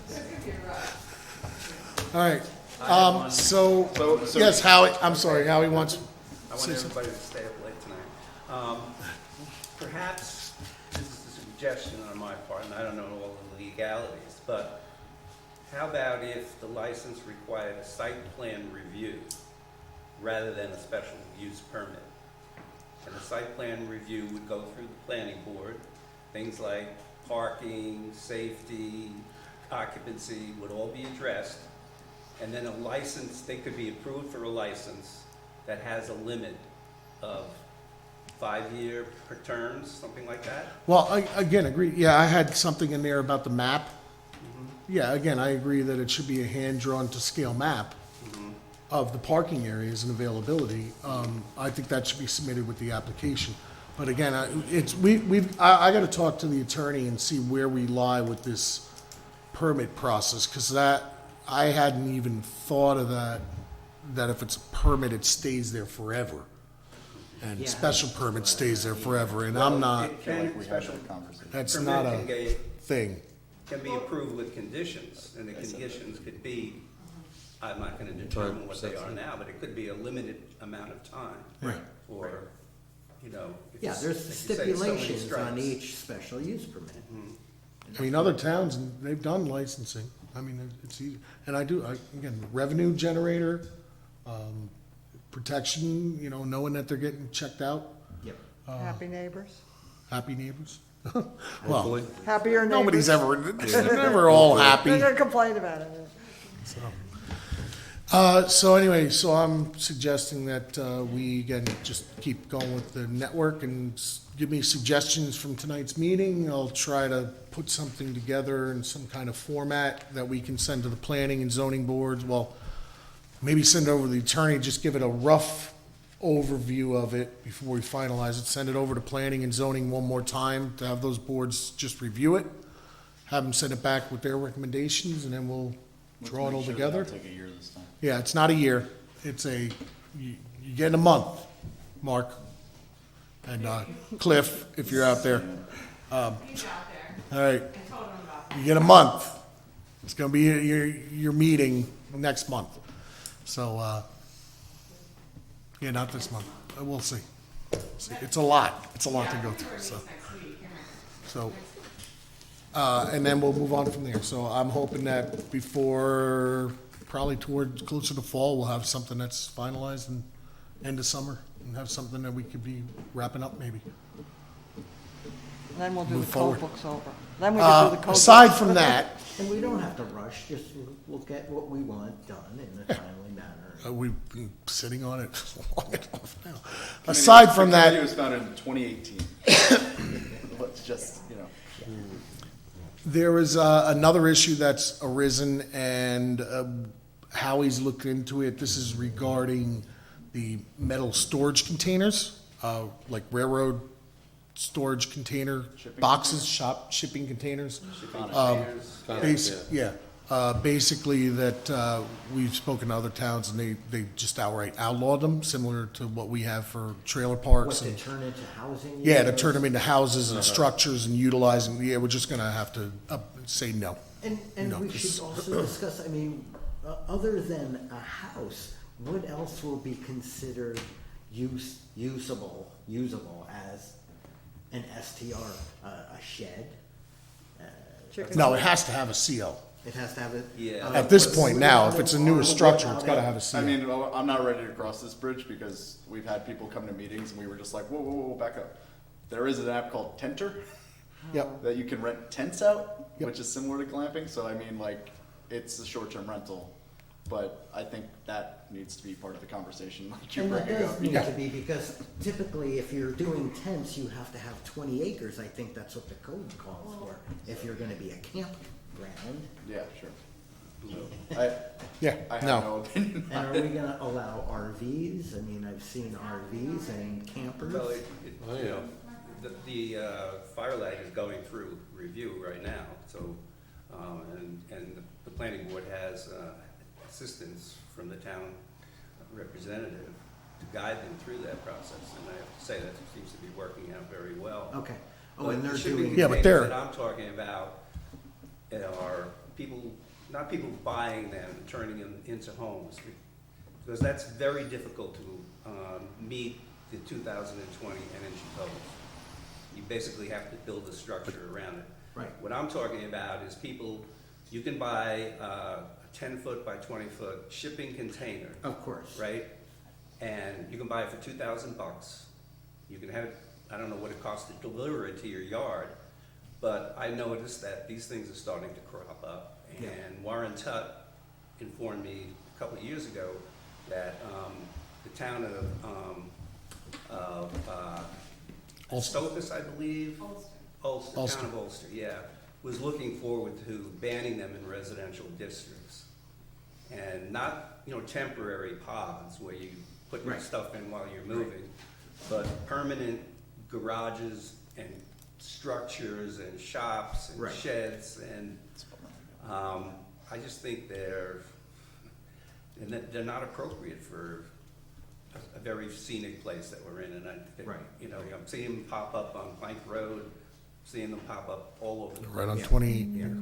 All right. So yes, Howie. I'm sorry, Howie wants. I want everybody to stay up late tonight. Perhaps, this is a suggestion on my part, and I don't know all the legalities, but how about if the license required a site plan review rather than a special use permit? And the site plan review would go through the planning board, things like parking, safety, occupancy would all be addressed. And then a license, they could be approved for a license that has a limit of 5-year per terms, something like that. Well, I again agree. Yeah, I had something in there about the map. Yeah, again, I agree that it should be a hand-drawn to scale map of the parking areas and availability. I think that should be submitted with the application. But again, I got to talk to the attorney and see where we lie with this permit process, because that, I hadn't even thought of that if it's a permit, it stays there forever. And Yeah. special permit stays there forever, and I'm not, It can, We had that conversation. that's permit not can a get- thing. can be approved with conditions, and the conditions could be, I'm not gonna determine what they are now, but it could be a limited amount of time. Right. Or, you know. if Yeah, you- there's if you say so many stipulations on strikes. each special use permit. I mean, other towns, they've done licensing. I mean, it's easy. And again, revenue generator, protection, knowing that they're getting checked out, Yep. Happy neighbors? happy neighbors. Hopefully. Happier neighbors? Nobody's ever, they're never all happy. They're gonna complain about it. So anyway, so I'm suggesting that we, again, just keep going with the network and give me suggestions from tonight's meeting. I'll try to put something together in some kind of format that we can send to the planning and zoning boards. Well, maybe send it over to the attorney, just give it a rough overview of it before we finalize it. Send it over to planning and zoning one more time to have those boards just review it. Have them send it back with their recommendations, and then we'll draw it all together. Take a year this time. Yeah, it's not a year. It's you get in a month, Mark. And Cliff, if you're out there. He's out there. All right, I told him about that. you get a month. It's gonna be your meeting next month. So, yeah, not this month. We'll see. It's a lot. It's a lot to go through, so. Next week, yeah. So, and then we'll move on from there. So I'm hoping that before, probably closer to fall, we'll have something that's finalized and end of summer, and have something that we could be wrapping up maybe. Then we'll do Move the forward. code books over. Then we can do the code. Aside books. from that, And we don't have to rush, just we'll get what we want done in a timely manner. we've been sitting on it long enough now. Aside from The committee that, was founded in 2018. Let's just, there is another issue that's arisen, and Howie's looked into it. This is regarding the metal storage containers, like railroad storage container boxes, shipping containers. Basically that we've spoken to other towns, and they just outright outlawed them, similar to what we have for trailer What, parks. to And turn into housing? yeah, to units? turn them into houses and structures and utilizing, yeah, we're just gonna have to say no. And No, we this- should also discuss, I mean, other than a house, what else will be considered usable as an STR, a shed? Chicken No, it has to have a CO. It has to have it? Yeah. At this point now, if it's a newer structure, it's gotta have a I seal. mean, I'm not ready to cross this bridge because we've had people come to meetings and we were just like, whoa, whoa, whoa, back up. There is an app called Tenter Yep, that you can rent tents out, Yep. which is similar to glamping. So I mean, like, it's a short-term rental, but I think that needs to be part of the conversation, like you're And that bringing does up. need Yeah. to be, because typically if you're doing tents, you have to have 20 acres. I think that's what the code calls for, if you're gonna be a campground. Yeah, sure. yeah, I have no. no opinion. And are we gonna allow RVs? I mean, I've seen RVs and campers. Well, Oh, you yeah. know, the fire lag is going through review right now, so, and the planning board has assistance from the town representative to guide them through that process, and I have to say that seems to be working out very well. Okay. Oh, But and the they're shipping doing. Yeah, but containers they're- that I'm talking about are people, not people buying them and turning them into homes, because that's very difficult to meet the 2020 energy codes. You basically have to build a structure around it. Right. What I'm talking about is people, you can buy a 10-foot by 20-foot shipping container, Of course. right? And you can buy it for $2,000. You can have it, I don't know what it costs to deliver it to your yard, but I noticed that these things are starting to crop up. Yeah. And Warren Tutt informed me a couple of years ago that the town of Ulster. Stocus, I believe. Ulster, Ulster. town of Ulster, yeah, was looking forward to banning them in residential districts. And not, temporary pods where you put your Right. stuff in while you're moving, but permanent garages and structures and shops and Right. sheds, and I just think they're not appropriate for a very scenic place that we're in, and I think, Right. I'm seeing them pop up on Plank Road, seeing them pop up all over the Right on Yeah. 28 Yeah. here.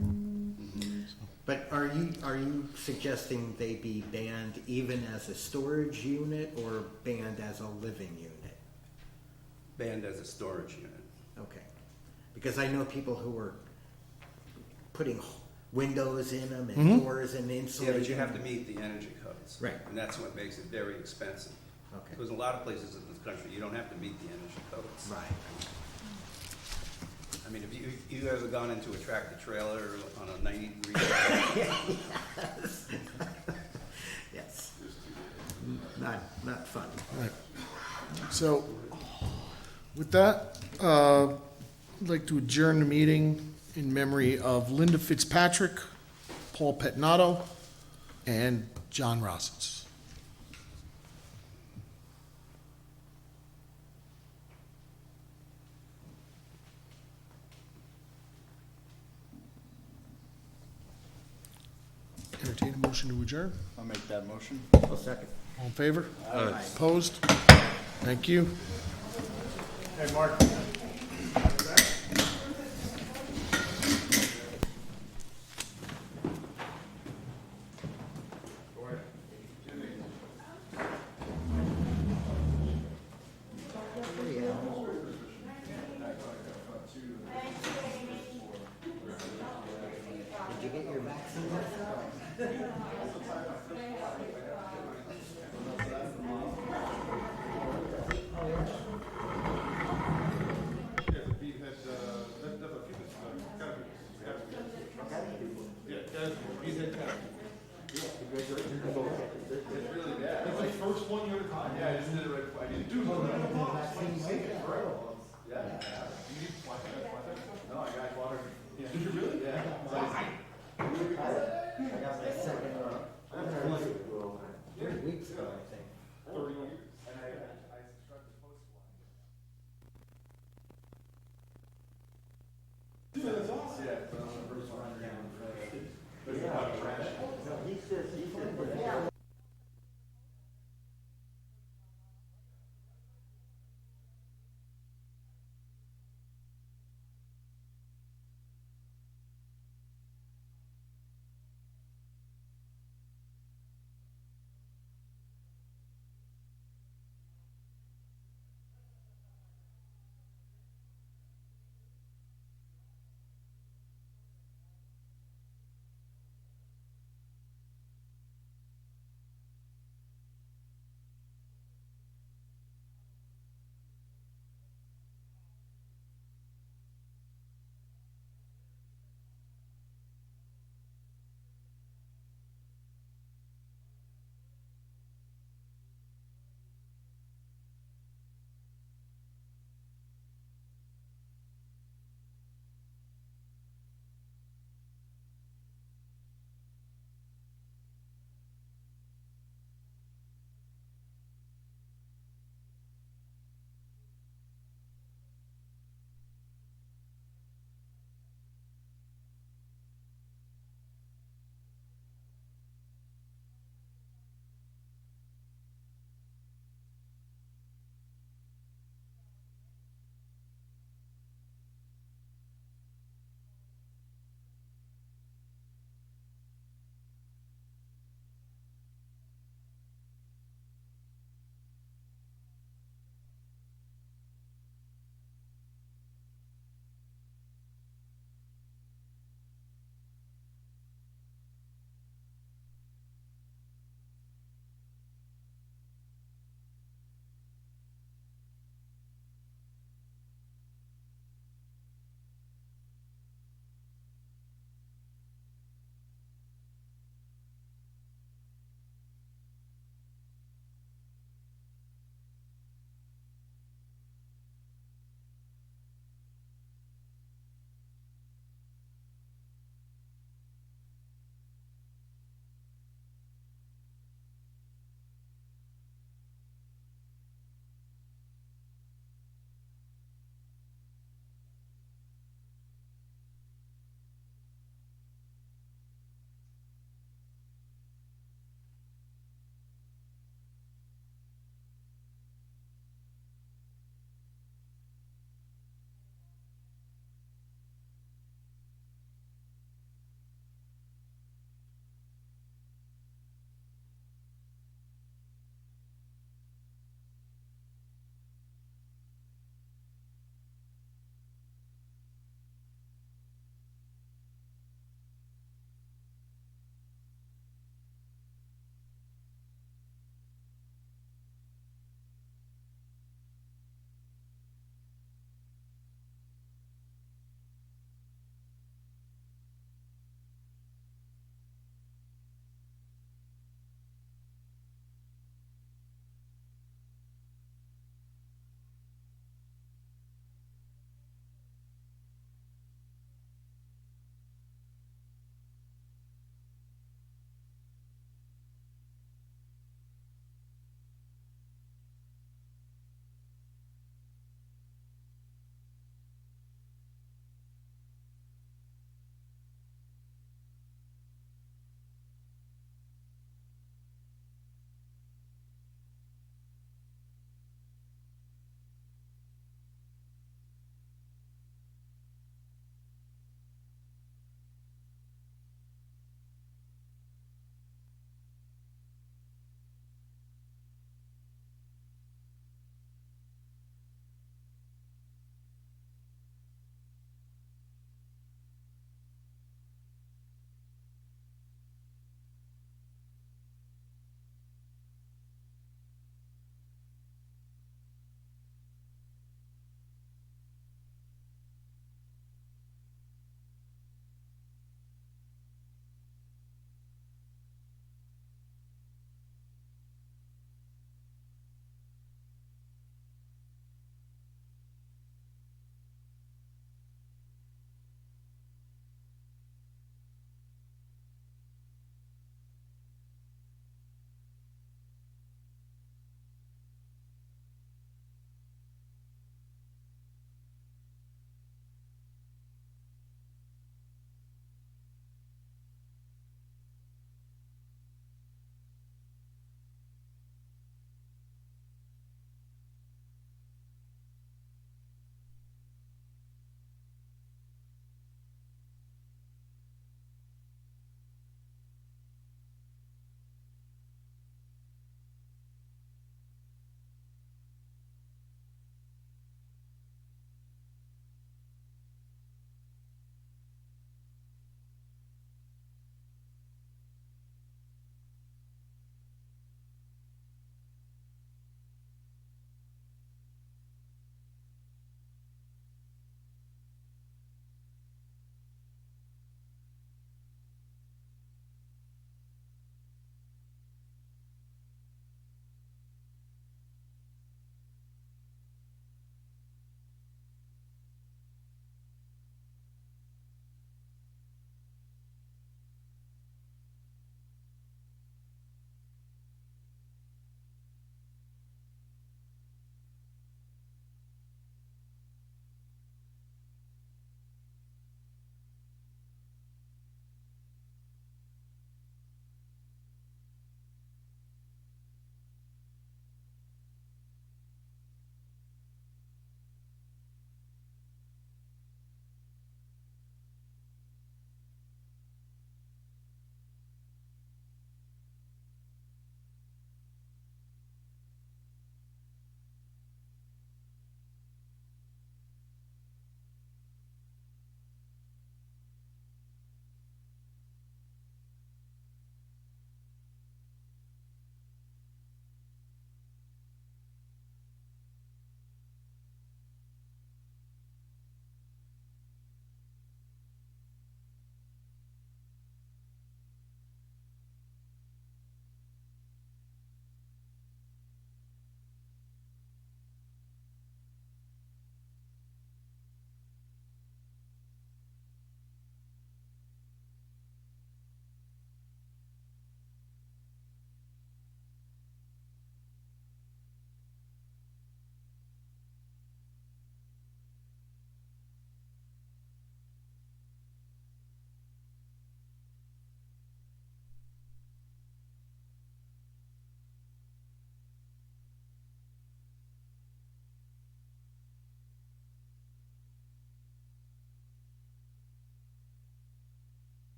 But are you suggesting they be banned even as a storage unit or banned as a living unit? banned as a storage unit. Okay. Because I know people who are putting windows in them and doors and Yeah, insulation. but you have to meet the energy codes. Right. And that's what makes it very expensive. Okay. Because in a lot of places in this country, you don't have to meet the energy codes. Right. I mean, if you guys have gone into a tractor trailer on a 90-degree Yes. Not fun. Right. So, with that, I'd like to adjourn the meeting in memory of Linda Fitzpatrick, Paul Petnato, and John Rossitz. Entertain a motion to adjourn. I'll make that motion. I'll second. All in favor? Aye. Opposed? Thank you. Hey, Mark. Did you get your vaccine? First one you ever caught? Yeah, I just did it right. I didn't do it. No, I got water. Did you really? Yeah. I got my second one. 3 weeks ago, I think. 31 years. And I subscribed to Post One. Yeah, that's awesome. Yeah, first one. He says,